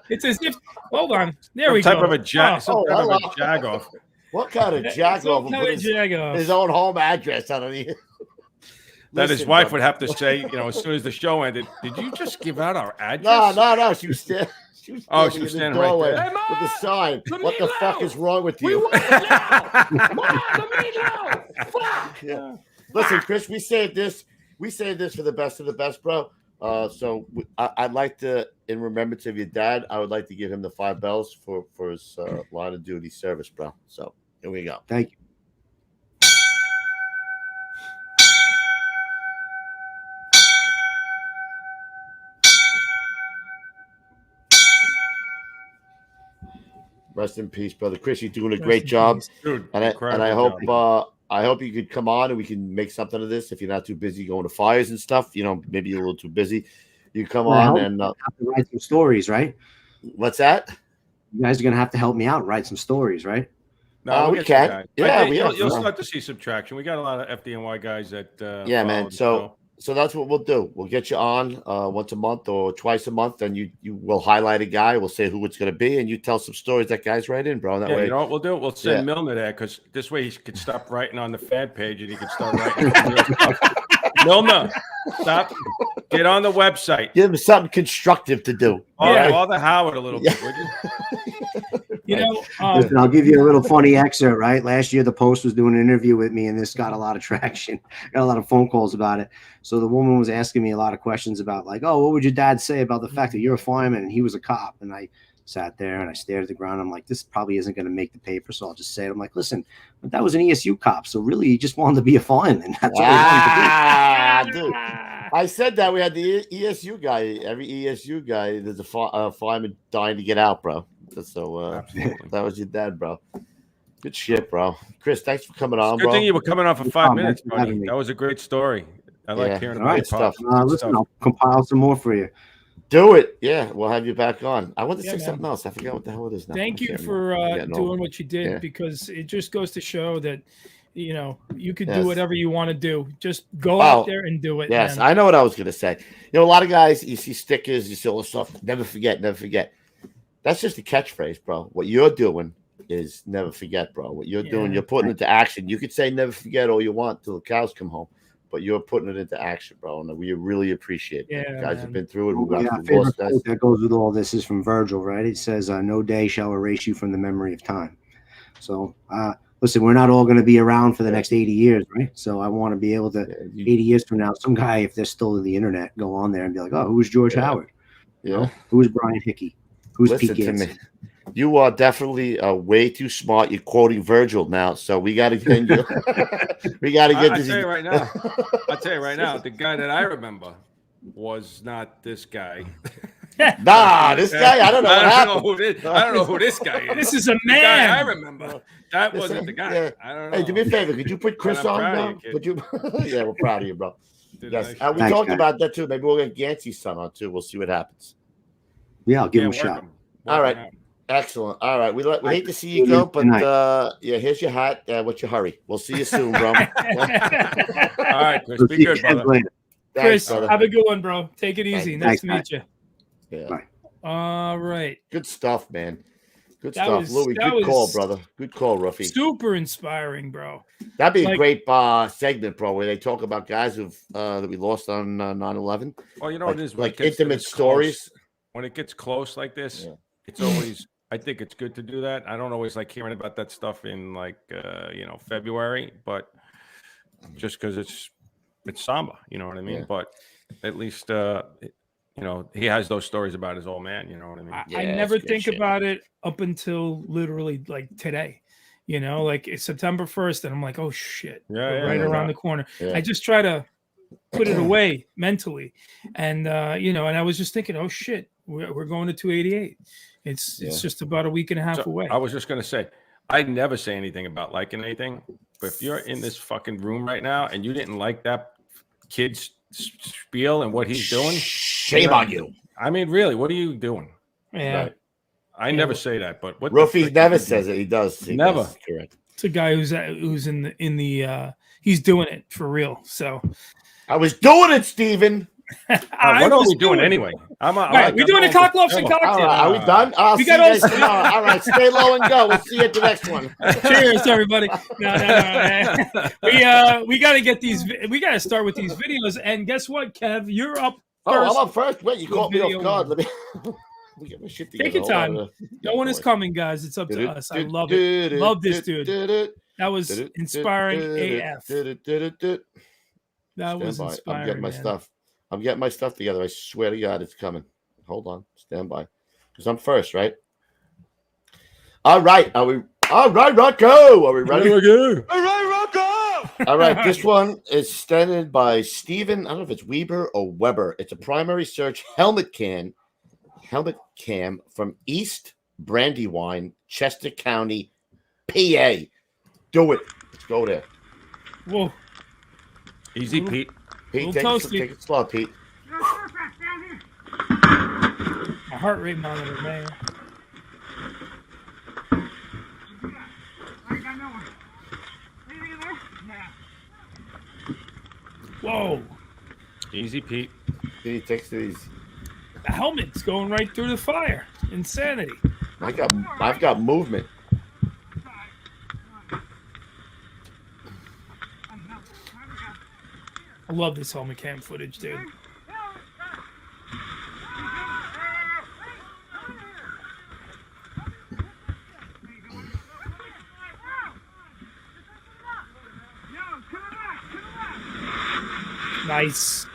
It's as if. Hold on. There we go. Some type of a jag-off. What kind of jag-off would put his own home address out on the? That his wife would have to say, as soon as the show ended, did you just give out our address? No. She was standing. She was standing right there. Hey, Mom, with the sign. What the fuck is wrong with you? Mom, the meatloaf. Fuck. Yeah. Listen, Chris, we saved this for the best of the best, bro. So I'd like to, in remembrance of your dad, I would like to give him the 5 bells for his line of duty service, bro. So here we go. Thank you. Rest in peace, brother. Chris, you're doing a great job. Dude, and I hope you could come on and we can make something of this. If you're not too busy going to fires and stuff, maybe you're a little too busy. You come on and have to write some stories, right? What's that? You guys are gonna have to help me out, write some stories, right? No, we can. Yeah, you'll start to see some traction. We got a lot of FDNY guys that. Man. So that's what we'll do. We'll get you on once a month or twice a month, and you will highlight a guy. We'll say who it's going to be, and you tell some stories that guy's right in, bro. That way, you know what we'll do? We'll send Milner there because this way he could stop writing on the fan page and he can start writing. Milner, stop. Get on the website. Give him something constructive to do. Bother Howard a little bit, would you? Listen, I'll give you a little funny excerpt, right? Last year, the Post was doing an interview with me, and this got a lot of traction. Got a lot of phone calls about it. So the woman was asking me a lot of questions about, like, what would your dad say about the fact that you're a fireman and he was a cop? And I sat there and I stared at the ground. I'm like, this probably isn't going to make the paper, so I'll just say it. I'm like, listen, but that was an ESU cop, so really he just wanted to be a fireman. That's what he wanted to do. Dude. I said that we had the ESU guy. Every ESU guy, there's a fireman dying to get out, bro. So that was your dad, bro. Good shit, bro. Chris, thanks for coming on, bro. Good thing you were coming on for 5 minutes, buddy. That was a great story. I like hearing about your stuff. Listen, I'll compile some more for you. Do it. Yeah, we'll have you back on. I want to say something else. I forgot what the hell it is now. Thank you for doing what you did, because it just goes to show that, you could do whatever you want to do. Just go out there and do it. Yes, I know what I was going to say. A lot of guys, you see stickers, you see all this stuff. Never forget, never forget. That's just a catchphrase, bro. What you're doing is never forget, bro. What you're doing, you're putting it into action. You could say never forget all you want till the cows come home, but you're putting it into action, bro. And we really appreciate it. You guys have been through it. Favorite quote that goes with all this is from Virgil, right? It says, no day shall erase you from the memory of time. So, listen, we're not all going to be around for the next 80 years, right? So I want to be able to, 80 years from now, some guy, if they're still in the internet, go on there and be like, oh, who's George Howard? Who's Brian Hickey? Who's Pete Gates? You are definitely way too smart. You're quoting Virgil now, so we got to get you. We got to get this. I'll tell you right now. The guy that I remember was not this guy. Nah, this guy. I don't know. I don't know who this guy is. This is a man. The guy I remember. That wasn't the guy. Yeah. I don't know. Hey, do me a favor. Could you put Chris on now? Could you? Yeah, we're proud of you, bro. Yes, we talked about that too. Maybe we'll get Gancey's son on too. We'll see what happens. Yeah, I'll give him a shot. All right. Excellent. All right. We hate to see you go, but here's your hat. What's your hurry? We'll see you soon, bro. All right, Chris. Be good, brother. Chris, have a good one, bro. Take it easy. Nice to meet you. Yeah. Bye. All right. Good stuff, man. Good stuff. Louis, good call, brother. Good call, Ruffy. Super inspiring, bro. That'd be a great segment, bro, where they talk about guys that we lost on 9/11. Well, you know what it is? Like intimate stories. When it gets close like this, it's always, I think it's good to do that. I don't always like hearing about that stuff in February, but just because it's somber, you know what I mean? Yeah. But at least, he has those stories about his old man, you know what I mean? I never think about it up until literally like today, like it's September 1st and I'm like, oh shit, right around the corner. Yeah. I just try to put it away mentally. And and I was just thinking, oh shit, we're going to 288. It's just about a week and a half away. I was just gonna say, I never say anything about liking anything, but if you're in this fucking room right now and you didn't like that kid's spiel and what he's doing, shame on you. I mean, really, what are you doing? Yeah. Right. I never say that, but what Ruffy never says it. He does. He Never. does. Correct. It's a guy who's in the he's doing it for real. So I was doing it, Steven. what are we doing anyway? We're doing the Cocklofts and Cocktails. Are we done? I'll We see got you guys all- tomorrow. All right, stay low and go. We'll see you at the next one. Cheers, everybody. No. We got to get these. We got to start with these videos. And guess what, Kev? You're up first. Oh, I'm up first. Wait, you caught me Video off guard. Let me get my shit together. Take your Hold on. time. No one is coming, guys. It's up to us. I love it. Love this dude. That was inspiring AF. That was inspiring. I'm getting my stuff. I'm getting my stuff together. I swear to God, it's coming. Hold on. Stand by. Because I'm first, right? All right. All right, Rocco. Are we ready? All right, Rocco! All right. This one is standing by Steven. I don't know if it's Weber or Weber. It's a primary search helmet cam from East Brandywine, Chester County, PA. Do it. Let's go there. Whoa. Easy, Pete. Pete, Little take it slow, Pete. My heart rate monitor, man. Whoa. Easy, Pete. Pete takes these. The helmet's going right through the fire. Insanity. I've got movement. I love this helmet cam footage, dude. Nice.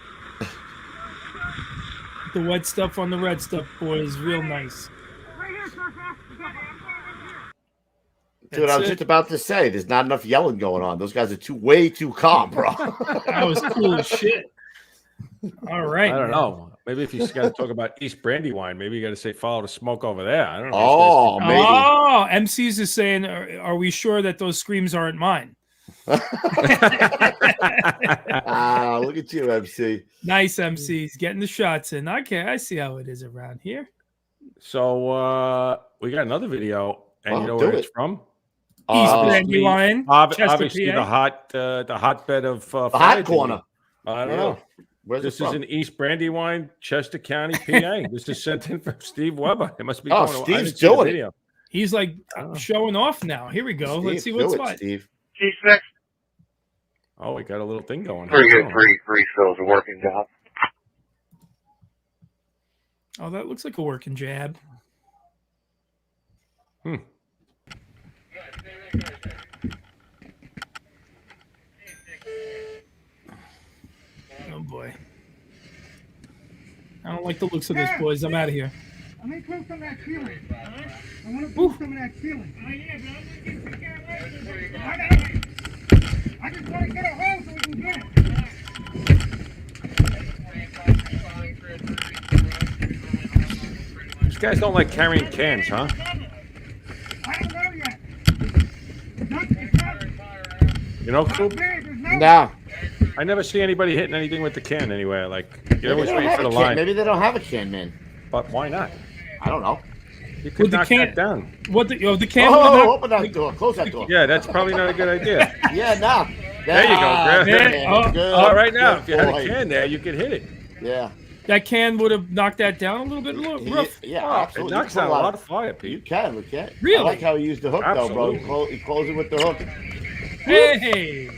The wet stuff on the red stuff, boys. Real nice. Dude, I was just about to say, there's not enough yelling going on. Those guys are way too calm, bro. That was cool as shit. All right. I don't know. Maybe if you got to talk about East Brandywine, maybe you got to say follow the smoke over there. I don't know. Oh, maybe. Oh, MCs is saying, are we sure that those screams aren't mine? Look at you, MC. Nice MCs getting the shots in. Okay, I see how it is around here. So we got another video, and you know where it's from? East Brandywine, obviously Chester, the hotbed of the hot corner. I don't know. Where's this it is from? in East Brandywine, Chester County, PA. This is sent in from Steve Weber. It must be. Oh, going Steve's doing it. video. He's like showing off now. Here we go. Let's see what's what. Steve. G6. Oh, we got a little thing going. Pretty good. Pretty still a working job. Oh, that looks like a working jab. Oh boy. I don't like the looks of this, boys. I'm out of here. I may prove some of that feeling. I want to prove some of that feeling. I just want to get a hold so we can get it. These guys don't like carrying cans, huh? I don't know yet. You know, Coop? No. I never see anybody hitting anything with the can anyway. Like, you're always Maybe they don't waiting have for the a can. line. Maybe they don't have a can, man. But why not? I don't know. You could the knock can- that down. What the can? Oh, open that door. Close that door. Yeah, that's probably not a good idea. Yeah, no. There you go, Greg. Man, Good, All right, now, good if you had boy. a can there, you could hit it. Yeah. That can would have knocked that down a little bit rough. Yeah, Oh, it absolutely. knocks You down can a put lot of fire, You Pete. can, we can. Really? I like how he used the hook, though, bro. Absolutely. He closed it with the hook. Hey.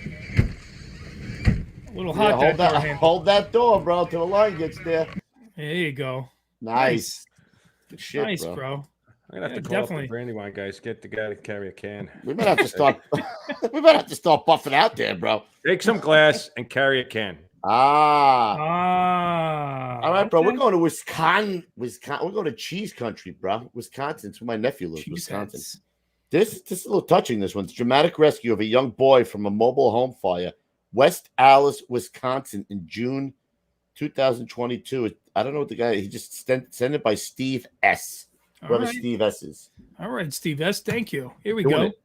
A little hot Yeah, that door handle. hold that door, bro, till the line gets there. There you go. Nice. Good shit, Nice, bro. bro. I'm gonna have to Yeah, call up definitely. the Brandywine guys, get the guy to carry a can. We might have to start. we might have to start buffing out there, bro. Take some glass and carry a can. Ah. All right, bro. okay. We're going to Wisconsin. We're going to cheese country, bro. Wisconsin. It's where my nephew lives. Cheese Wisconsin. heads. This is a little touching. This one's dramatic rescue of a young boy from a mobile home fire West Allis, Wisconsin, in June 2022. I don't know what the guy. He just sent it by Steve S. Whoever Steve S is. All right, Steve S. Thank you. Here we Doing go. it.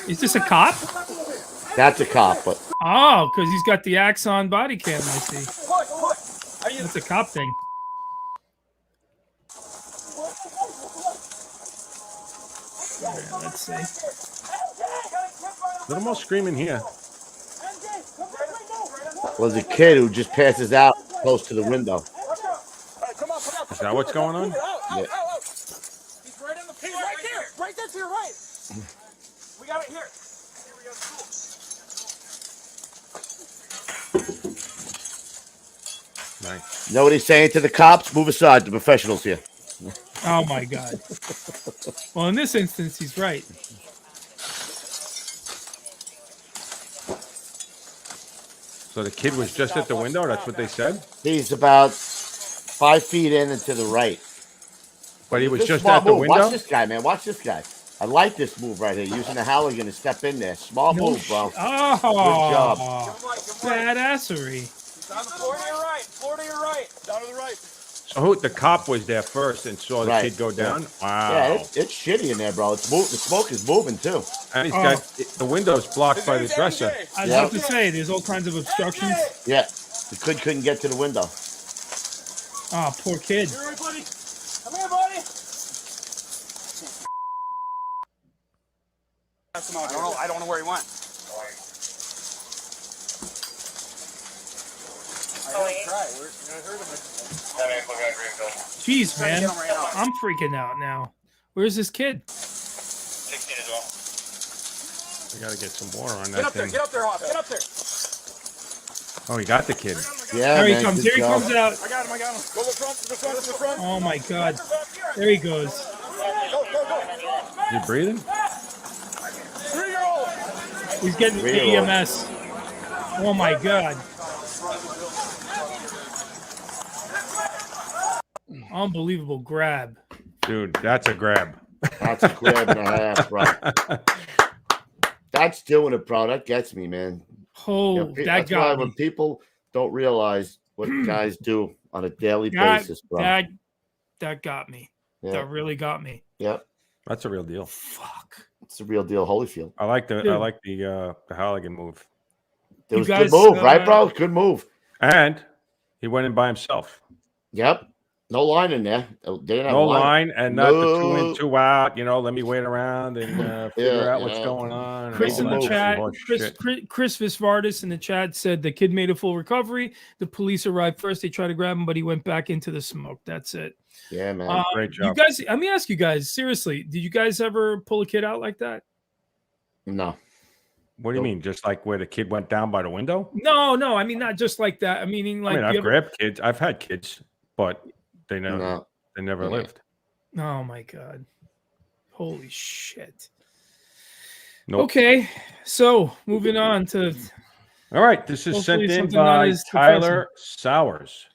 Is this a cop? That's a cop, but Oh, because he's got the Axon body cam. I see. That's a cop thing. All right, let's see. Little more screaming here. was a kid who just passes out close to the window. Is that what's going on? Yeah. He's right in the pin. Right there. Right there to your right. We got it here. Here we go. Nice. You know what he's saying to the cops? Move aside. The professionals here. Oh my God. Well, in this instance, he's right. So the kid was just at the window? That's what they said? He's about 5 feet in and to the right. But he was This just small at the move. window? Watch this guy, man. Watch this guy. I like this move right here. Using the Halligan to step in there. Small move, bro. Oh, Good job. Badassery. He's on the floor to your right. Floor to your right. Down to the right. So the cop was there first and saw the kid go down? Wow. Yeah, it's shitty in there, bro. It's the smoke is moving, too. And he's got the windows blocked by the dresser. I was about to say, there's all kinds of obstructions. Yeah. The kid couldn't get to the window. Oh, poor kid. Here, buddy. Come here, buddy. I don't know where he went. Jeez, man. I'm freaking out now. Where's this kid? 16 as well. We got to get some more on Get that up there. thing. Get up there, Hoff. Get up there. Oh, he got the kid. Yeah, There he man, comes. good Here he job. comes out. I got him. Go to the front. To the front. To the front. Oh my God. There he goes. Go, go, go. You breathing? 3-year-old. He's getting the 3-year-old. EMS. Oh my God. Unbelievable grab. Dude, that's a grab. That's a grab and a half, bro. That's doing it, bro. That gets me, man. Oh, You know, that that's why got when me. people don't realize what guys do on a daily That, basis, bro. that got me. Yeah. That really got me. Yep. That's a real deal. Fuck. It's the real deal, Holyfield. I like Dude. the Halligan move. It You was guys, a good move, right, bro? Good move. And he went in by himself. Yep. No line in there. They didn't have No a line and not the 2 in, No. 2 out. You know, let me wait around and figure Yeah, out what's yeah. going on. Chris in All the that chat, horse Chris shit. Visvardis in the chat said the kid made a full recovery. The police arrived first. They tried to grab him, but he went back into the smoke. That's it. Yeah, man. Great You job. guys, let me ask you guys seriously. Did you guys ever pull a kid out like that? No. What do you mean? Just like where the kid went down by the window? No. I mean, not just like that. I mean, like, I've grabbed kids. I've had kids, but they never No. they never Yeah. lived. oh my God. Holy shit. Nope. Okay. So moving on to All right. This is Hopefully sent in something not by as Tyler Sowers.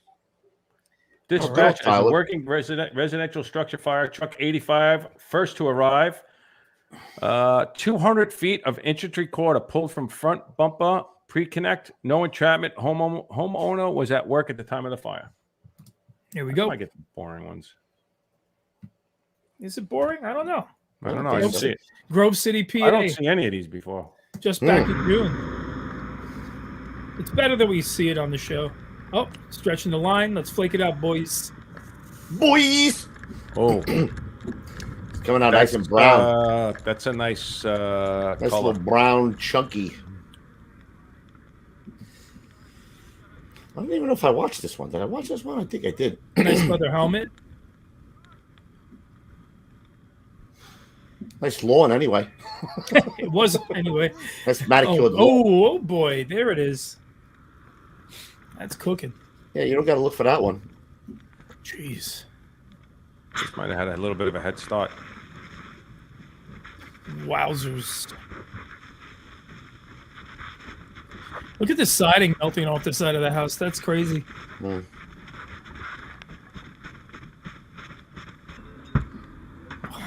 right, Dispatch as a Tyler. working residential structure fire truck 85, first to arrive. 200 feet of infantry cord are pulled from front bumper, pre-connect, no entrapment. Homeowner was at work at the time of the fire. here we go. I get the boring ones. Is it boring? I don't know. I don't know. I didn't see it. Grove City, PA. I don't see any of these before. Just back in June. It's better that we see it on the show. Oh, stretching the line. Let's flake it out, boys. Boys. Oh, Coming out nice and brown. That's a nice Nice color. little brown chunky. I don't even know if I watched this one. Did I watch this one? I think I did. Nice leather helmet. Nice lawn, anyway. It was anyway. Nice manicured lawn. Oh boy, there it is. That's cooking. Yeah, you don't got to look for that one. Jeez. This might have had a little bit of a head start. Wowzers. Look at the siding melting off the side of the house. That's crazy. Mm.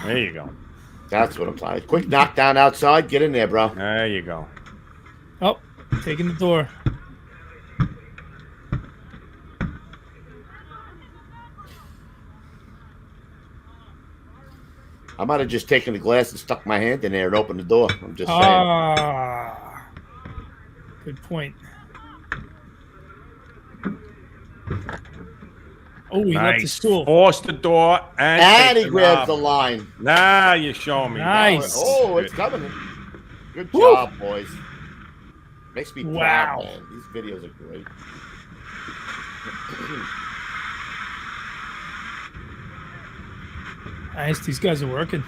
There you go. That's what I'm talking. Quick knockdown outside. Get in there, bro. There you go. Oh, taking the door. I might have just taken the glass and stuck my hand in there and opened the door. I'm just saying. Ah, good point. Oh, he left his Nice. stool. Force the door and And take he the grabs the knob. line. Nah, you're showing me. Nice. Oh, it's coming. Good Woo. job, boys. Makes me Wow. proud, man. These videos are great. Nice. These guys are working.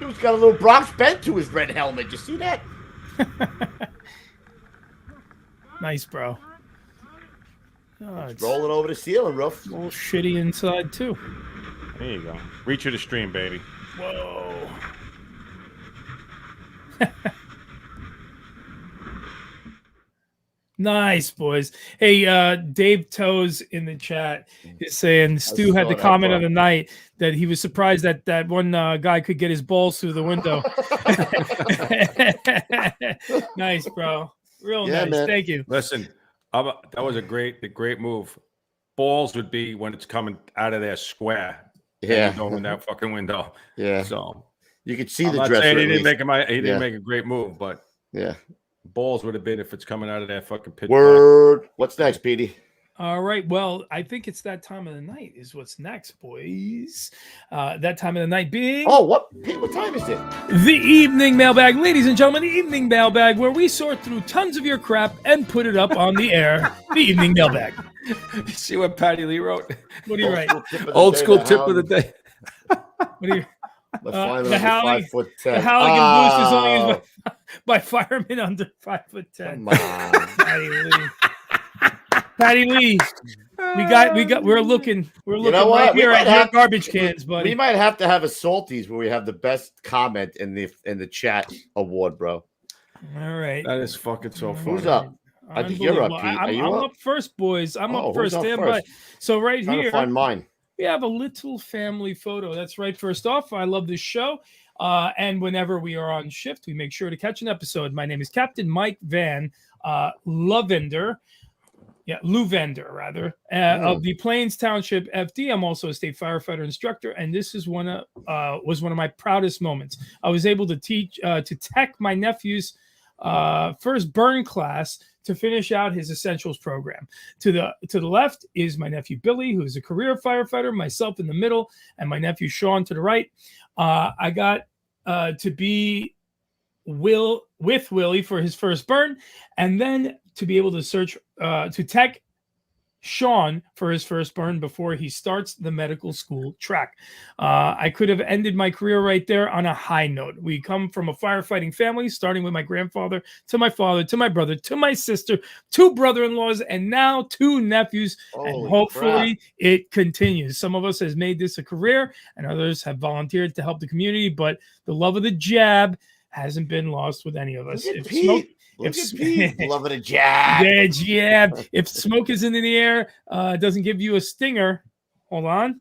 Dude's got a little Bronx bend to his red helmet. You see that? Nice, bro. Oh, it's a Rolling over the ceiling roof. little shitty inside, too. There you go. Reach of the stream, baby. Whoa. Nice, boys. Hey, Dave Toes in the chat is saying Stu had saw the that, comment bro. of the night that he was surprised that that one guy could get his balls through the window. Nice, bro. Real Yeah, nice. man. Thank you. Listen, that was a great move. Balls would be when it's coming out of their square. and Yeah. you go in that fucking window. Yeah. So You could see I'm the not dresser. saying he at didn't least. make he didn't Yeah. make a great move, but Yeah. balls would have been if it's coming out of that fucking pitch. Word. What's next, Petey? All right. Well, I think it's that time of the night is what's next, boys. That time of the night being Oh, what? Pete, what time is it? the evening mailbag. Ladies and gentlemen, the evening mailbag where we sort through tons of your crap and put it up on the air. The evening mailbag. See what Patty Lee wrote? What do you write? Old school tip of the day. What do you The fireman the under Howling- 5'10". The Halligan boost is only Oh, used by firemen under 5'10". come on. Patty Lee. Patty Lee. We're looking know right what? We here might at your have- garbage cans, buddy. We might have to have a Salties where we have the best comment in the chat award, bro. All right. That is fucking so funny. Who's up? I think you're up, Unbelievable. Pete. Are I'm, you I'm up? up first, boys. I'm Oh, up first. who's up Stand by. first? So right Trying to here, find mine. we have a little family photo. That's right. First off, I love this show. And whenever we are on shift, we make sure to catch an episode. My name is Captain Mike Van Luvender. Yeah, Luvender, rather, of the Plains Township FD. I'm also a state firefighter instructor, and this is was one of my proudest moments. I was able to tech my nephew's first burn class to finish out his essentials program. To the left is my nephew Billy, who is a career firefighter, myself in the middle, and my nephew Sean to the right. I got to be with Willie for his first burn, and then to be able to to tech Sean for his first burn before he starts the medical school track. I could have ended my career right there on a high note. We come from a firefighting family, starting with my grandfather, to my father, to my brother, to my sister, 2 brother-in-laws, and now 2 nephews. And Holy hopefully crap. it continues. Some of us has made this a career, and others have volunteered to help the community, but the love of the jab hasn't been lost with any of us. Look at If Pete. smoke, Look if- at Pete. Loving a jab. yeah, jab. If smoke is in the air, doesn't give you a stinger. Hold on.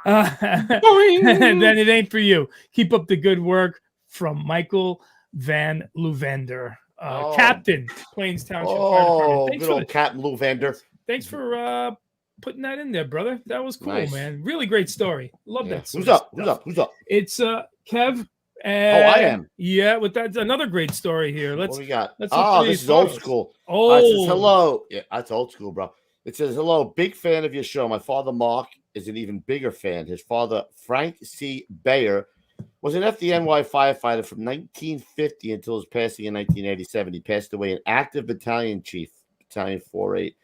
Then it ain't for you. Keep up the good work from Michael Van Luvender, Oh. Captain, Plains Township Fire Oh, Department. good old Captain Lou Vander. Thanks for putting that in there, brother. That was cool, Nice. man. Really great story. Love Yeah. that. sort Who's of up? Who's stuff. up? Who's up? It's Kev. Oh, I am. Yeah, with that's another great story here. What we got? let's look Oh, for this these is old photos. school. Oh, It says hello. Yeah, that's old school, bro. It says hello. Big fan of your show. My father Mark is an even bigger fan. His father Frank C. Bayer was an FDNY firefighter from 1950 until his passing in 1987. He passed away an active battalion chief, Battalion 48.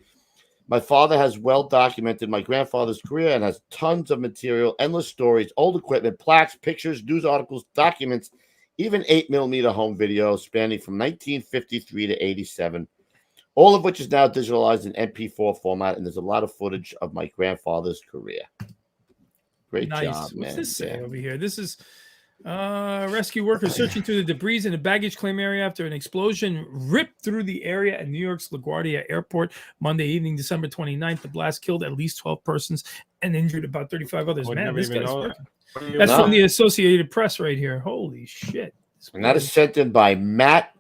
My father has well documented my grandfather's career and has tons of material, endless stories, old equipment, plaques, pictures, news articles, documents, even 8mm home videos spanning from 1953 to 87, all of which is now digitalized in MP4 format, and there's a lot of footage of my grandfather's career. Great nice. job, man. What's this say Yeah. over here? This is rescue workers searching through the debris in the baggage claim area after an explosion ripped through the area at New York's LaGuardia Airport Monday evening, December 29th. The blast killed at least 12 persons and injured about 35 others. I would Man, never this even guy's know that. working. That's from the Associated Press right here. Holy shit. And that is sent in by Matt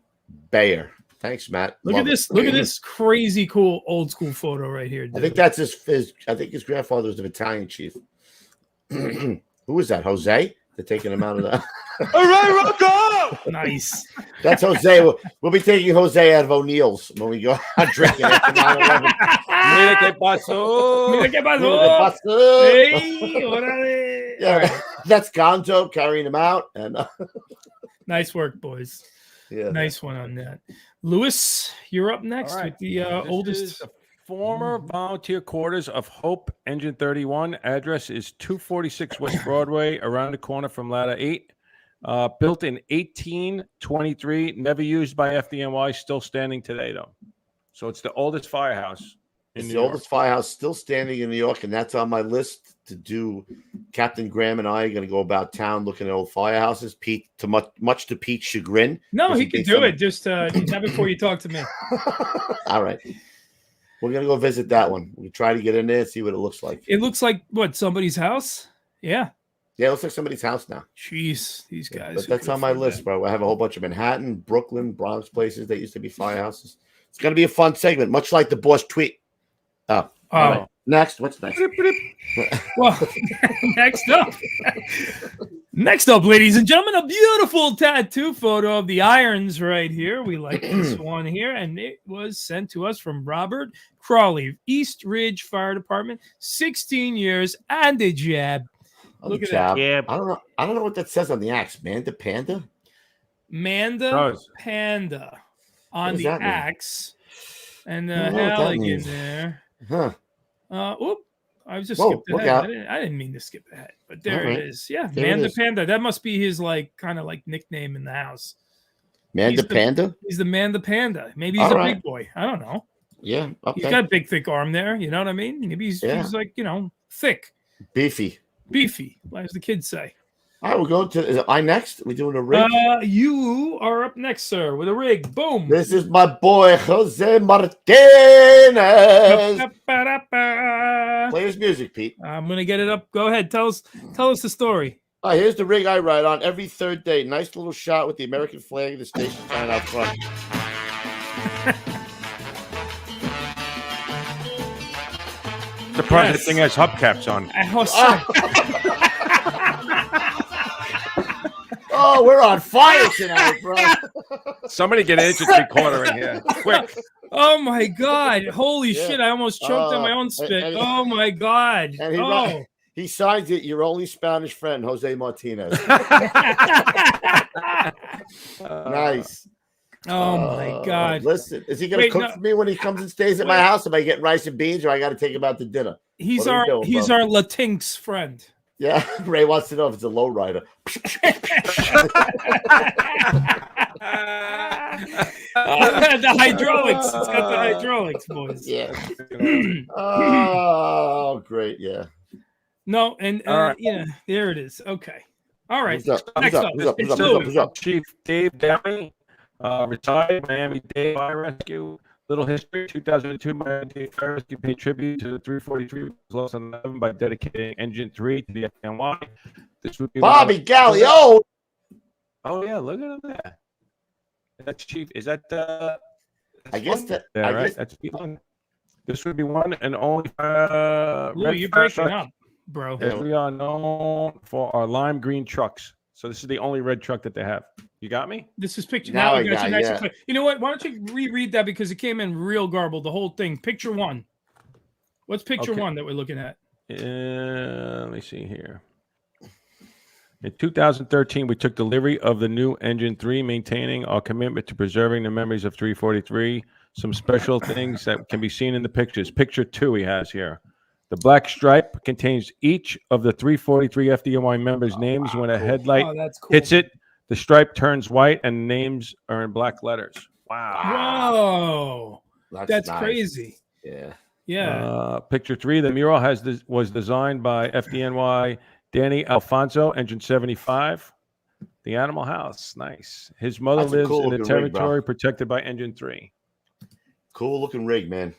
Bayer. Thanks, Matt. Look at this. Look at this crazy cool old school photo right here, dude. I think that's his I think his grandfather was the battalion chief. Who was that? Jose? They're taking him out of the. All right, Rocco! Nice. That's Jose. We'll be taking Jose out of O'Neill's when we go out drinking after 9/11. Mira qué pasó. Mira qué pasó. Mira qué pasó. Hey, órale. Yeah, All right. that's Gonzo carrying him out. And Nice work, boys. yeah, Nice one on that. Lewis, you're up next with the oldest. Is the former volunteer quarters of Hope Engine 31. Address is 246 West Broadway, around the corner from Ladder 8. Built in 1823, never used by FDNY, still standing today, though. So it's the oldest firehouse in it's New the York. oldest firehouse still standing in New York, and that's on my list to do. Captain Graham and I are going to go about town looking at old firehouses. Pete, much to Pete's chagrin. No, he can do it. Just not before you talk to me. All right. We're going to go visit that one. We try to get in there and see what it looks like. It looks like, what, somebody's house? Yeah. Yeah, it looks like somebody's house now. Jeez, these guys. But that's on my list, bro. I have a whole bunch of Manhattan, Brooklyn, Bronx places that used to be firehouses. It's going to be a fun segment, much like the boss tweet. Oh. All right. Next. What's next? Well, next up, ladies and gentlemen, a beautiful tattoo photo of the irons right here. We like this one here, and it was sent to us from Robert Crawley, East Ridge Fire Department, 16 years and a jab. Look at that. Yeah. I don't know what that says on the axe. Manda Panda? Manda Panda on the axe. And the Halligan there. Huh. I just skipped ahead. I didn't mean to skip ahead, but there it is. Yeah, there Manda Panda. That must be his kind of nickname in the house. Manda Panda? He's the Manda Panda. Maybe he's a big boy. I don't know. Yeah. Okay. He's got a big, thick arm there. You know what I mean? Maybe he's thick. Beefy, as the kids say. All right, we're going to. Is it I next? Are we doing a rig? You are up next, sir, with a rig. Boom. This is my boy Jose Martinez. Play his music, Pete. I'm gonna get it up. Go ahead. Tell us the story. All right, here's the rig I ride on every third day. Nice little shot with the American flag of the station sign out front. Surprised the thing has hubcaps on. Oh, we're on fire tonight, bro. Somebody get an inch and 3/4 in here. Quick. Oh, my God. Holy shit. I almost choked on my own spit. Oh, my God. And he signs it, your only Spanish friend, Jose Martinez. Nice. Oh, my God. Listen, is he going to cook for me when he comes and stays at my house? Am I getting rice and beans, or I got to take him out to dinner? He's our Latinx friend. Yeah, Ray wants to know if it's a lowrider. The hydraulics. It's got the hydraulics, boys. Yeah. Oh, great. Yeah. No, and yeah, there it is. Okay. All right. Next up. Chief Dave Downey, retired Miami-Dade Fire Rescue. Little history: 2002 Miami-Dade Fire Rescue paid tribute to the 343 lost on 11 by dedicating Engine 3 to the FNY. This would be Bobby Gallio. Oh yeah, look at that. That's Chief. Is that? I guess that. Yeah, right. That's one. This would be one and only. You're breaking up, bro. We are known for our lime green trucks. So this is the only red truck that they have. You got me? This is picture. Now I got you nice and clear. You know what? Why don't you reread that because it came in real garbled, the whole thing. Picture one. What's picture one that we're looking at? Let me see here. In 2013, we took delivery of the new Engine 3, maintaining our commitment to preserving the memories of 343. Some special things that can be seen in the pictures. Picture 2 he has here. The black stripe contains each of the 343 FDNY members' names. When a headlight hits it, the stripe turns white and names are in black letters. Wow. Whoa. That's nice. Crazy. Yeah. Yeah. Picture 3, the mural was designed by FDNY Danny Alfonso, Engine 75. The Animal House. Nice. His mother lives in the territory protected by Engine 3. Cool looking rig, man.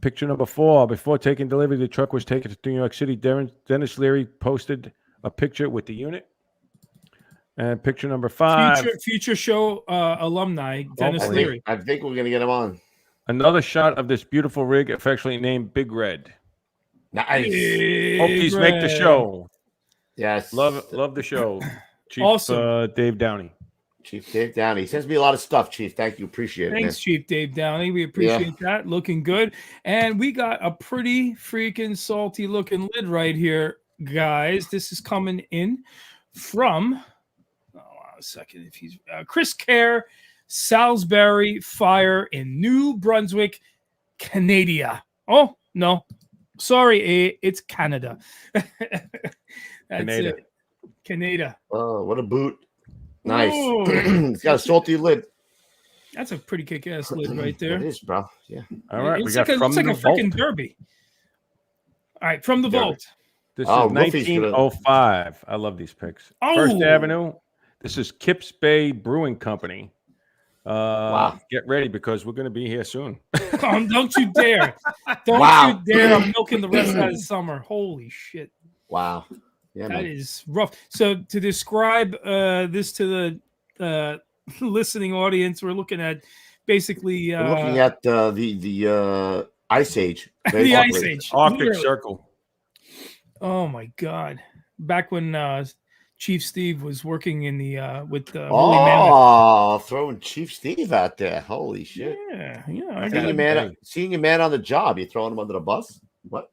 Picture number 4. Before taking delivery, the truck was taken to New York City. Dennis Leary posted a picture with the unit. And picture number 5. Future show alumni, Dennis Hopefully. Leary. I think we're gonna get him on. Another shot of this beautiful rig, affectionately named Big Red. Nice. Hokies make the show. Yes. Love the show. Chief Awesome. Dave Downey. Chief Dave Downey. He sends me a lot of stuff, Chief. Thank you. Appreciate it. Thanks, Man. Chief Dave Downey. We appreciate that. Looking good. And we got a pretty freaking salty looking lid right here, guys. This is coming in from, a second, if he's Chris Kerr, Salisbury Fire in New Brunswick, Canada. Oh, no. Sorry, it's Canada. That's Canada. it. Canada. Oh, what a boot. Nice. Oh. It's got a salty lid. That's a pretty kick-ass lid right there. It is, bro. Yeah. All right. It's We got like from it's like the a freaking vault. derby. All right, from the Derby. vault. This Oh, is Wolfie's gonna- 1905. I love these pics. Oh. First Avenue. This is Kips Bay Brewing Company. Wow. Get ready because we're going to be here soon. Don't you dare. Don't Wow. you dare. I'm milking the rest of the summer. Holy shit. Wow. Yeah, That man. is rough. So to describe this to the listening audience, we're looking at basically We're looking at the Ice Age. the Ice Age. Arctic Literally. Circle. Oh my God. Back when Chief Steve was working in the with the Holy Mammoth. Oh, throwing Chief Steve out there. Holy shit. Yeah. I Seeing a man on the job. You throwing him under the bus? What?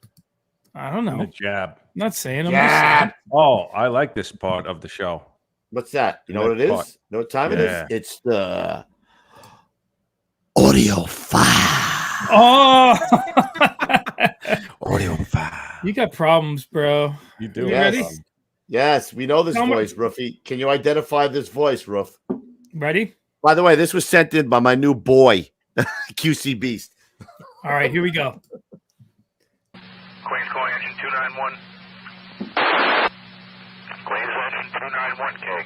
don't And know. the jab. Not saying. I'm Yeah. just Oh, I like this part of the show. What's that? You know That what it is? part. You know what time Yeah. it is? It's the audio file. Oh, Audio file. you got problems, bro. You do. Yes. ready? Yes, we know this Tell me- voice, Ruffy. Can you identify this voice, Ruff? Ready? By the way, this was sent in by my new boy, QC Beast. All right, here we go. Queens calling engine 291. Queens engine 291K.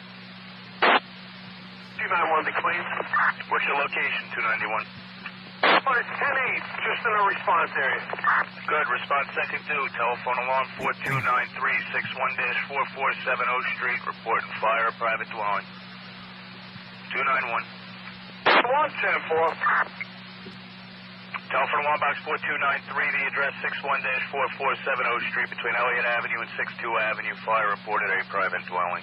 291 to Queens. What's your location, 291? Oh, it's 10-8, just in a response area. Good, response second due. Telephone alarm 4293-61-4470 Street. Reporting fire, private dwelling. 291. 110-4. Telephone alarm box 4293, the address 61-4470 Street between Elliott Avenue and 62 Avenue. Fire reported a private dwelling.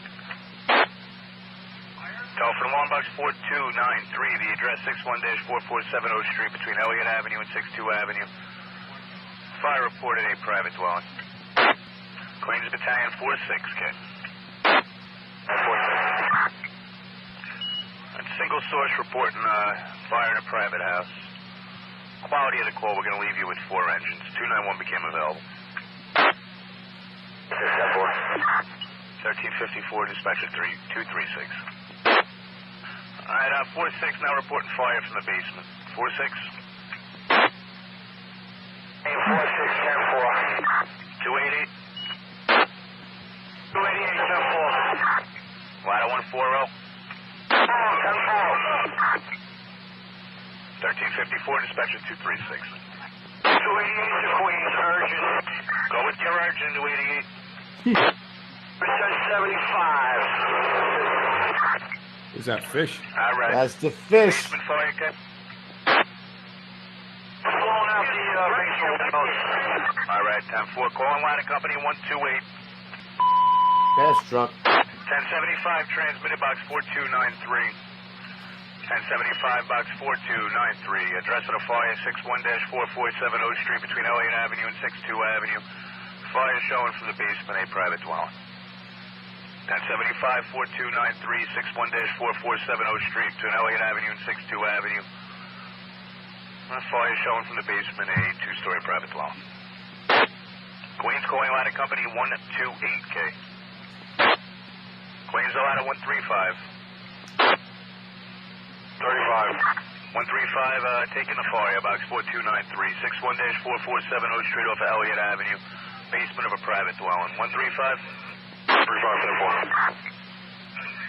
Telephone alarm box 4293, the address 61-4470 Street between Elliott Avenue and 62 Avenue. Fire reported a private dwelling. Queens Battalion 46K. 46. And single source reporting fire in a private house. Quality of the call, we're going to leave you with 4 engines. 291 became available. 1354, dispatcher 236. All right, 46 now reporting fire from the basement. 46. 46, 10-4. 288. 288, 10-4. Ladder 140. 10-4. 1354, dispatcher 236. 288 to Queens, urgent. Go with your urgent, 288. Percent 75. Is that fish? All right. That's the fish. Basement fire, okay? Blowing out the basement windows. All right, 10-4. Calling ladder company 128. Gas truck. 1075, transmitted box 4293. 1075, box 4293. Address of the fire, 61-4470 Street between Elliott Avenue and 62 Avenue. Fire showing from the basement, a private dwelling. 1075, 4293, 61-4470 Street between Elliott Avenue and 62 Avenue. Fire showing from the basement, a 2-story private dwelling. Queens calling ladder company 128K. Queens ladder 135. 35. 135, taking the fire, box 4293, 61-4470 Street off of Elliott Avenue, basement of a private dwelling. 135. 35, 10-4.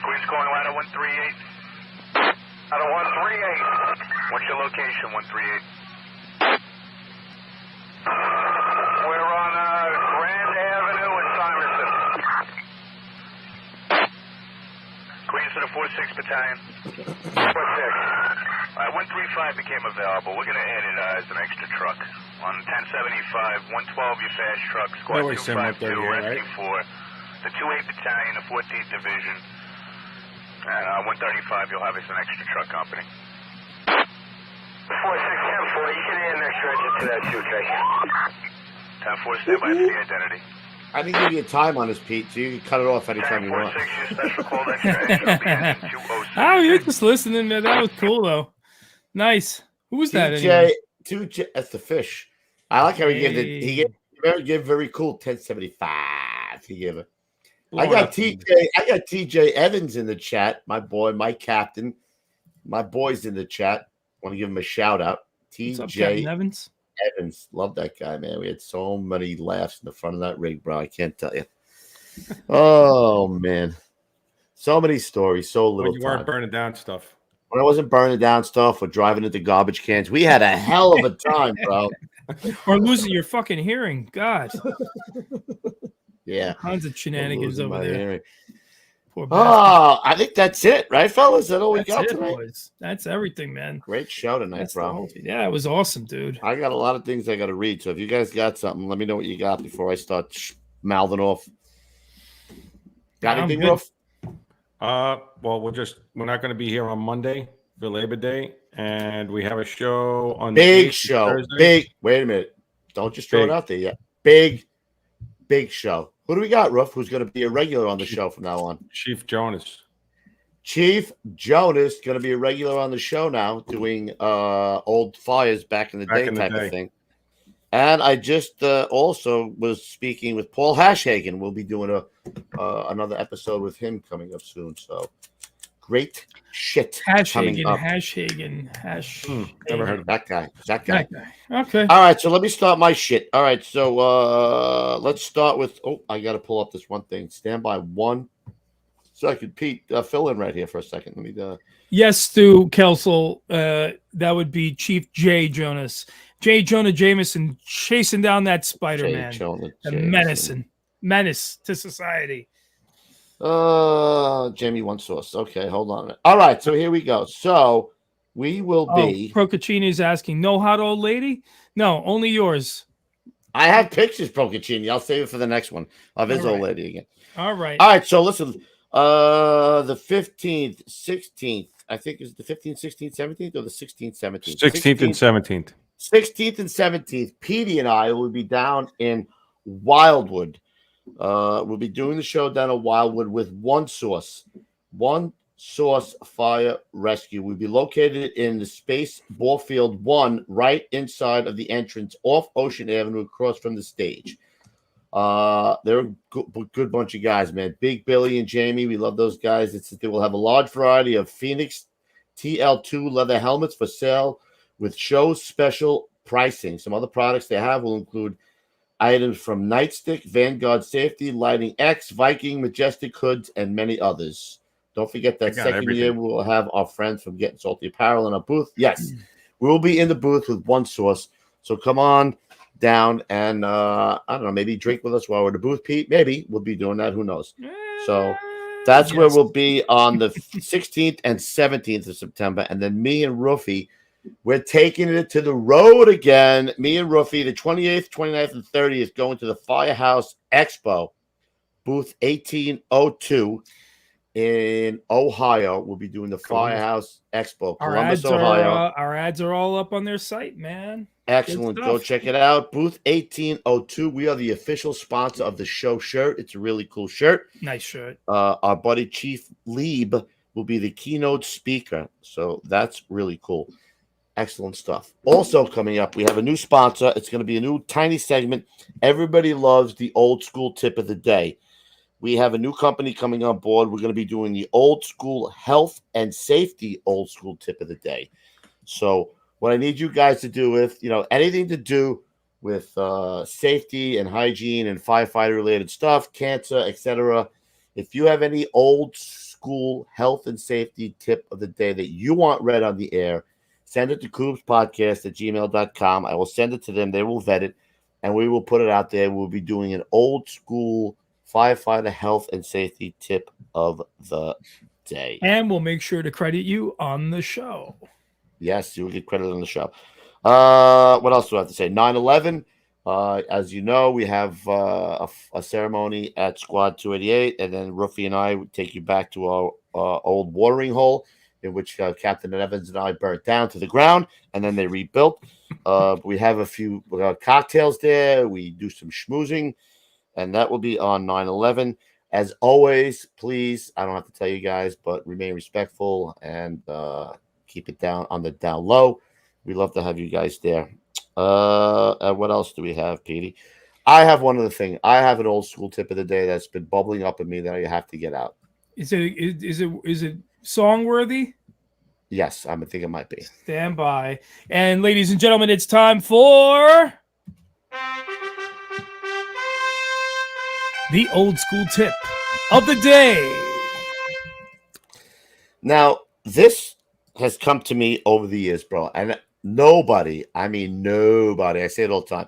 Queens calling ladder 138. Ladder 138. What's your location, 138? We're on Grand Avenue in Simonton. 4-6 Battalion. 4-6. All right, 135 became available. We're going to add it as an extra truck. On 1075, 112, your fast truck, squad Always same up 252, there, yeah, rescue 4, the 28 Battalion, the 14th Division, and 135, you'll have as an extra truck company. 4-6-10-4, you can add an extra engine to that too, Trey. 10-4, stand by for the identity. I didn't give you a time on this, Pete, so you can cut it off anytime you want. 10-4-6, your special call extra engine will be engine 206. Oh, you're just listening, man. That was cool, though. Nice. Who was that? Anyway? TJ, that's the fish. I like how he gave it. He gave very cool 1075. He gave it. I got TJ Evans in the chat. My boy, my captain. My boy's in the chat. Want to give him a shout out. TJ Evans. Evans. Love that guy, man. We had so many laughs in the front of that rig, bro. I can't tell you. Oh, man. So many stories, so little When you time. weren't burning down stuff. When I wasn't burning down stuff or driving into garbage cans, we had a hell of a time, bro. Or losing your fucking hearing. God. Yeah. Tons of shenanigans over there. Hearing. Poor bastard. Oh, I think that's it, right, fellas? Is that all we got tonight? Boys. That's everything, man. Great show tonight, bro. Yeah, it was awesome, dude. I got a lot of things I got to read. So if you guys got something, let me know what you got before I start mouthing off. Got anything, Ruff? Well, we're not going to be here on Monday for Labor Day, and we have a show on big the show. Thursday. Big. Wait a minute. Don't just throw it out there yet. Big show. Who do we got, Ruff? Who's going to be a regular on the show from now on? Chief Jonas. Chief Jonas going to be a regular on the show now, doing old fires back in the day type of thing. And I just also was speaking with Paul Hashhagen. We'll be doing another episode with him coming up soon. So great shit coming up. Hashhagen. Never heard of that guy. That guy. Okay. All right, so let me start my shit. All right, so let's start with. Oh, I got to pull up this one thing. Stand by 1 second, Pete. Fill in right here for a second. Let me. Yes, Stu Kelsel. That would be Chief J. Jonas. J. Jonah Jameson chasing down that Spider-Man. The menace to society. Jamie One Source. Okay, hold on. All right, so here we go. So we will be. Procaccini is asking, no hot old lady? No, only yours. I have pictures, Procaccini. I'll save it for the next one of his old lady again. All right. All right, so listen. The 15th, 16th, I think is the 15th, 16th, 17th, or the 16th, 17th? 16th and 17th. 16th and 17th, Petey and I will be down in Wildwood. We'll be doing the show down in Wildwood with One Source Fire Rescue. We'll be located in the Space Ball Field 1, right inside of the entrance off Ocean Avenue, across from the stage. They're a good bunch of guys, man. Big Billy and Jamie, we love those guys. They will have a large variety of Phoenix TL2 leather helmets for sale with show special pricing. Some other products they have will include items from Nightstick, Vanguard Safety, Lighting X, Viking, Majestic Hoods, and many others. Don't forget that second year we will have our friends from Gettin Salty Apparel in our booth. Yes, we will be in the booth with One Source. So come on down and, I don't know, maybe drink with us while we're at the booth, Pete. Maybe we'll be doing that. Who knows? So that's where we'll be on the 16th and 17th of September. And then me and Ruffy, we're taking it to the road again. Me and Ruffy, the 28th, 29th, and 30th, going to the Firehouse Expo, booth 1802 in Ohio. We'll be doing the Firehouse Expo, Columbus, Ohio. Our ads are all up on their site, man. Excellent. Go check it out. Booth 1802. We are the official sponsor of the show shirt. It's a really cool shirt. Nice shirt. Our buddy Chief Lieb will be the keynote speaker. So that's really cool. Excellent stuff. Also coming up, we have a new sponsor. It's going to be a new tiny segment. Everybody loves the old school tip of the day. We have a new company coming on board. We're going to be doing the old school health and safety old school tip of the day. So what I need you guys to do with, anything to do with safety and hygiene and firefighter related stuff, cancer, etc. If you have any old school health and safety tip of the day that you want read on the air, send it to KUBESPODCAST@gmail.com. I will send it to them. They will vet it, and we will put it out there. We'll be doing an old school firefighter health and safety tip of the day. And we'll make sure to credit you on the show. Yes, you will get credit on the show. What else do I have to say? 9/11. As you know, we have a ceremony at Squad 288, and then Ruffy and I would take you back to our old watering hole, in which Captain Evans and I burnt down to the ground, and then they rebuilt. We have a few cocktails there. We do some schmoozing, and that will be on 9/11. As always, please, I don't have to tell you guys, but remain respectful and keep it down on the down low. We love to have you guys there. What else do we have, Petey? I have one other thing. I have an old school tip of the day that's been bubbling up in me that I have to get out. Is it song worthy? Yes, I think it might be. Stand by. And ladies and gentlemen, it's time for the old school tip of the day. Now, this has come to me over the years, bro. And nobody, I say it all the time,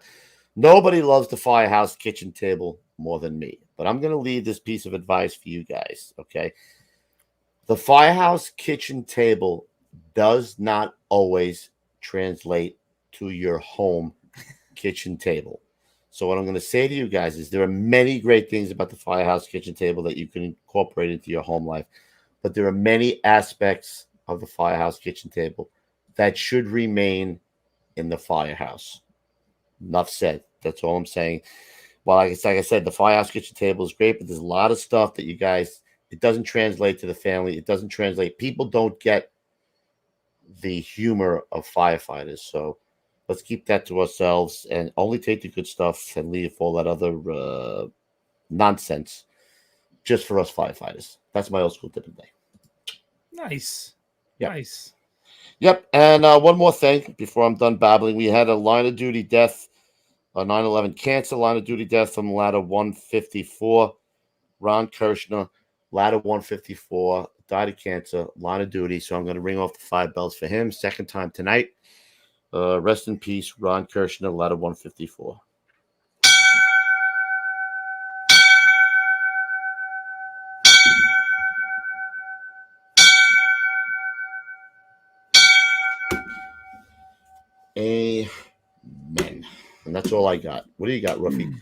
nobody loves the firehouse kitchen table more than me. But I'm going to leave this piece of advice for you guys, okay? The firehouse kitchen table does not always translate to your home kitchen table. So what I'm going to say to you guys is there are many great things about the firehouse kitchen table that you can incorporate into your home life. But there are many aspects of the firehouse kitchen table that should remain in the firehouse. Enough said. That's all I'm saying. Well, like I said, the firehouse kitchen table is great, but there's a lot of stuff that you guys, it doesn't translate to the family. It doesn't translate. People don't get the humor of firefighters. So let's keep that to ourselves and only take the good stuff and leave all that other nonsense just for us firefighters. That's my old school tip of the day. Nice. Yep. Nice. Yep. And one more thing before I'm done babbling. We had a line of duty death, a 9/11 cancer line of duty death from ladder 154. Ron Kirshner, ladder 154, died of cancer, line of duty. So I'm going to ring off the 5 bells for him. Second time tonight. Rest in peace, Ron Kirshner, ladder 154. Amen. And that's all I got. What do you got, Ruffy?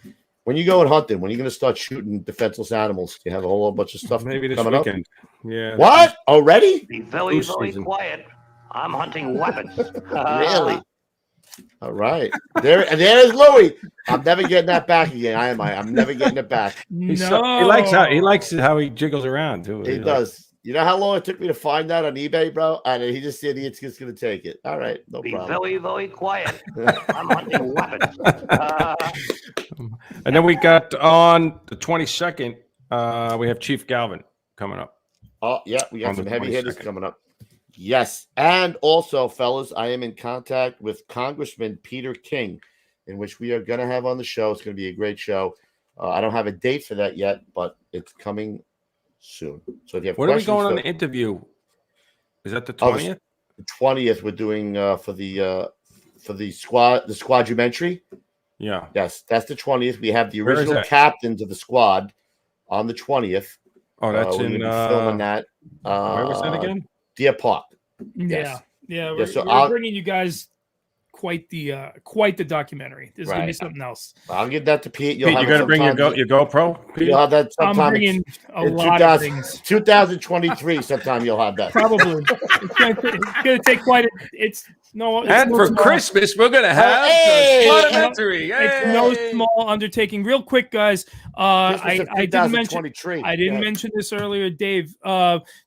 When you go and hunting, when are you going to start shooting defenseless animals? You have a whole bunch of stuff Maybe this coming weekend. up. Yeah. What? Already? Be very, Goose very season. quiet. I'm hunting weapons. Really? All right. There's Louie. I'm never getting that back again. I'm never getting it back. He likes how he jiggles around too. He does. You know how long it took me to find that on eBay, bro? And he just said it's just going to take it. All right, no Be problem. very, very quiet. I'm hunting weapons. And then we got on the 22nd, we have Chief Galvin coming up. Oh, yeah, we got On the some heavy hitters 22nd. coming up. Yes. And also, fellas, I am in contact with Congressman Peter King, in which we are going to have on the show. It's going to be a great show. I don't have a date for that yet, but it's coming soon. So if you have What are we questions going on for- the interview? Is that the Oh, 20th? the 20th, we're doing for the squadumentary. Yeah. Yes, that's the 20th. We have the Where is original that? captains of the squad on the 20th. Oh, that's we're in. gonna be filming that. Where was that again? Deer Park. Yeah. Yes. Yeah. Yeah, We're, so we're I'll- bringing you guys quite the documentary. There's going to be Right. something else. I'll give that to Pete. Pete, you're going to bring your GoPro? Pete? You'll have that I'm sometime. bringing a in lot of things. 2023, sometime you'll have that. Probably. It's going to take quite a. It's no. It's And no for small- Christmas, we're going to have Hey! a documentary. It's no small undertaking. Real quick, guys. Christmas of I didn't mention. 2023. I didn't Yeah. mention this earlier, Dave.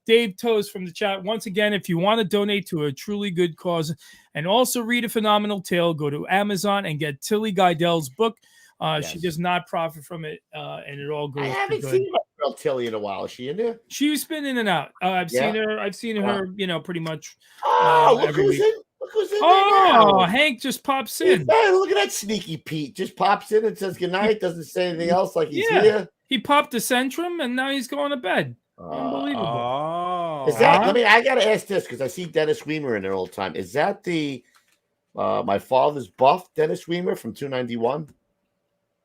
Dave Toes from the chat. Once again, if you want to donate to a truly good cause and also read a phenomenal tale, go to Amazon and get Tilly Geidel's book. Yes. She does not profit from it, and it all goes. I to haven't good. seen my girl Tilly in a while. Is she in there? She's been in and out. I've Yeah? seen her. I've seen her. Pretty much. Oh, look every who's week. in. Look who's in Oh, there now. Hank just pops Hey, in. man, look at that sneaky Pete. Just pops in and says goodnight. Doesn't say anything else like he's Yeah. here. He popped the Centrum, and now he's going to bed. Unbelievable. Oh. Is that? I gotta ask this because I see Dennis Weimer in there all the time. Is that the my father's buff Dennis Weimer from 291?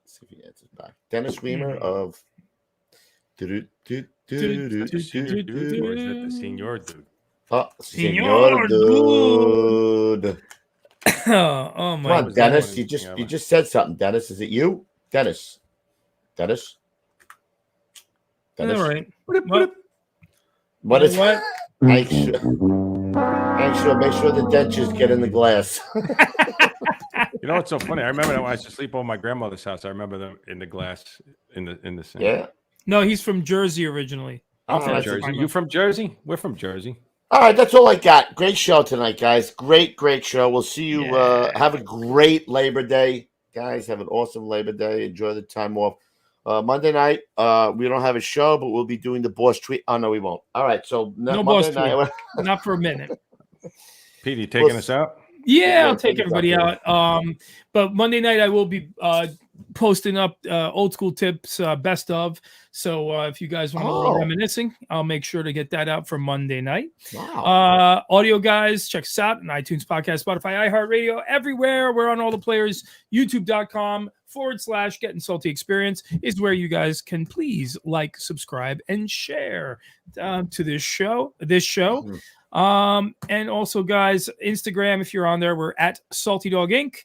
Let's see if he answers back. Dennis Weimer of The senior dude, or is that the senior dude? Oh, Senor Senor dude. Oh Come my on, was God. Dennis. funny thing You ever. just said something, Dennis. Is it you? Dennis. Dennis. Dennis. All right. Well, What you is know what? Make sure the dentures get in the glass. You know what's so funny? I remember that when I used to sleep over my grandmother's house. I remember them in the glass in the sink. Yeah. No, he's from Jersey originally. Oh, I'm from that's Jersey. fine. You from Jersey? We're from Jersey. All right, that's all I got. Great show tonight, guys. Great show. We'll see you. Yeah. Have a great Labor Day, guys. Have an awesome Labor Day. Enjoy the time off. Monday night, we don't have a show, but we'll be doing the boss tweet. Oh no, we won't. All right, so No Monday boss night. Not for a minute. Pete, you taking us out? Yeah, I'll take take us out, everybody Billy. out. But Monday night I will be posting up old school tips, best of. So if you guys want a little Oh. reminiscing, I'll make sure to get that out for Monday night. Wow. Audio guys, check us out on iTunes, Podcast, Spotify, iHeartRadio, everywhere. We're on all the players. YouTube.com/Gettin Salty Experience is where you guys can please like, subscribe, and share to this show. And also, guys, Instagram, if you're on there, we're at Salty Dog Inc.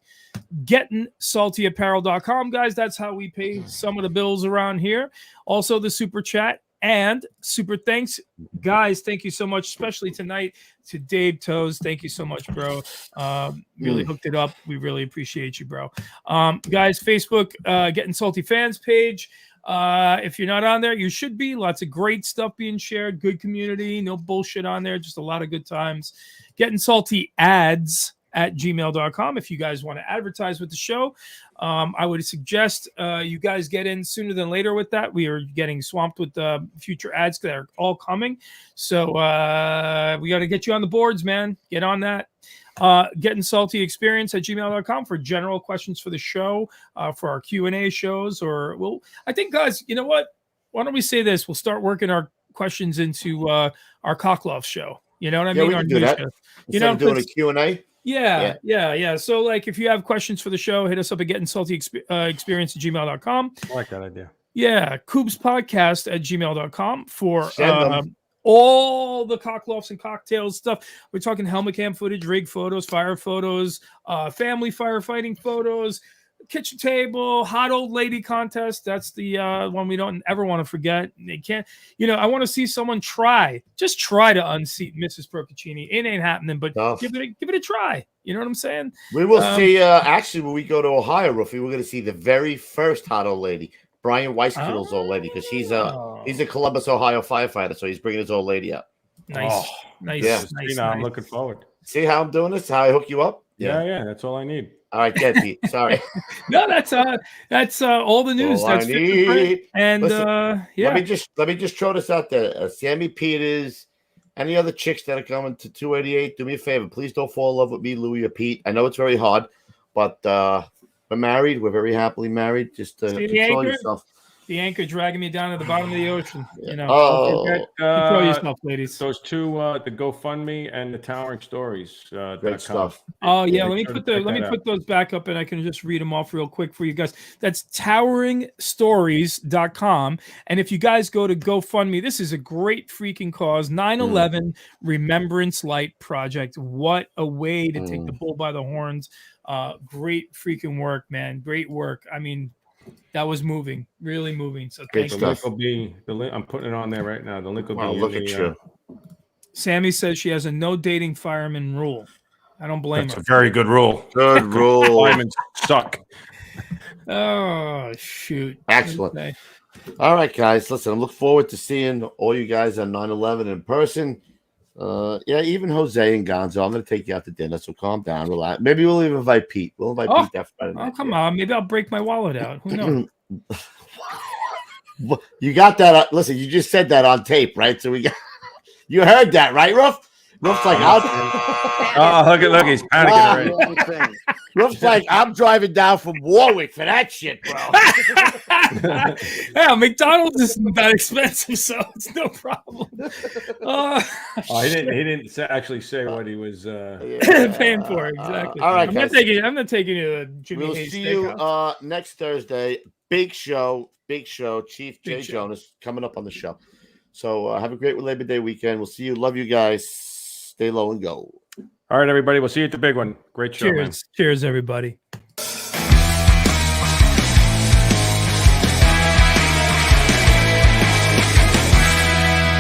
GettinSaltyApparel.com, guys. That's how we pay some of the bills around here. Also, the super chat and super thanks, guys. Thank you so much, especially tonight to Dave Toes. Thank you so much, bro. Really hooked it up. We really appreciate you, bro. Guys, Facebook, Gettin Salty fans page. If you're not on there, you should be. Lots of great stuff being shared. Good community. No bullshit on there. Just a lot of good times. Getting Salty ads at gmail.com. If you guys want to advertise with the show, I would suggest you guys get in sooner than later with that. We are getting swamped with future ads that are all coming. So we got to get you on the boards, man. Get on that. Getting Salty Experience at gmail.com for general questions for the show, for our Q&A shows, I think, guys, you know what? Why don't we say this? We'll start working our questions into our Cockloft show. You know what I mean? We Our can do new that. show. Instead of doing a Q&A. Yeah. So, like, if you have questions for the show, hit us up at Getting Salty Experience at gmail.com. I like that idea. Yeah, KUBESPODCAST at gmail.com for Send them. all the Cocklofts and Cocktails stuff. We're talking helmet cam footage, rig photos, fire photos, family firefighting photos, kitchen table, hot old lady contest. That's the one we don't ever want to forget. They can't, I want to see someone just try to unseat Mrs. Procaccini. It ain't happening, but give it a try. You know what I'm saying? We will see. Actually, when we go to Ohio, Ruffy, we're going to see the very first hot old lady, Brian Weiskittle's old lady, because he's a Columbus, Ohio firefighter, so he's bringing his old lady up. Nice. Yeah. Nice. I'm looking forward. See how I'm doing this? How I hook you up? Yeah. That's all I need. All right, get Pete. Sorry. No, that's all the news. All That's I need. And Listen, yeah. Let me just throw this out there. Sammy Peters, any other chicks that are coming to 288, do me a favor. Please don't fall in love with me, Louie or Pete. I know it's very hard, but we're married. We're very happily married. Just control yourself. The anchor dragging me down to the bottom of the ocean. Oh, control yourself, ladies. Those two, the GoFundMe and the Towering Stories. Great stuff. Oh yeah, Make let me sure put to check that put out. those back up, and I can just read them off real quick for you guys. That's toweringstories.com. And if you guys go to GoFundMe, this is a great freaking cause. 9/11 Remembrance Light Project. What a way to take the bull by the horns. Great freaking work, man. Great work. I mean, that was moving, really moving. So Great thank The you. link will be the link. I'm putting it on there right now. The link will Wow, be. look at you. Sammy says she has a no dating fireman rule. I don't blame That's her. a very good rule. Good rule. Firemen suck. Oh, shoot. Excellent. Okay. All right, guys. Listen, I look forward to seeing all you guys on 9/11 in person. Even Jose and Gonzo. I'm going to take you out to dinner, so calm down, relax. Maybe we'll even invite Pete. We'll invite Pete that Friday night. Oh, come on. Maybe I'll break my wallet out. Who knows? You got that? Listen, you just said that on tape, right? So you heard that, right, Ruff? Ruff's like, Look, he's panicking already. Ruff's like, I'm driving down from Warwick for that shit, bro. Yeah, McDonald's isn't that expensive, so it's no problem. He didn't actually say what he was. Paying for it, exactly. All right, I'm guys. not taking you to Jimmy We'll Hayes see you Steakhouse. next Thursday. Big show. Chief Jay show. Jonas coming up on the show. So have a great Labor Day weekend. We'll see you. Love you guys. Stay low and go. All right, everybody. We'll see you at the big one. Great show, man. Cheers, everybody.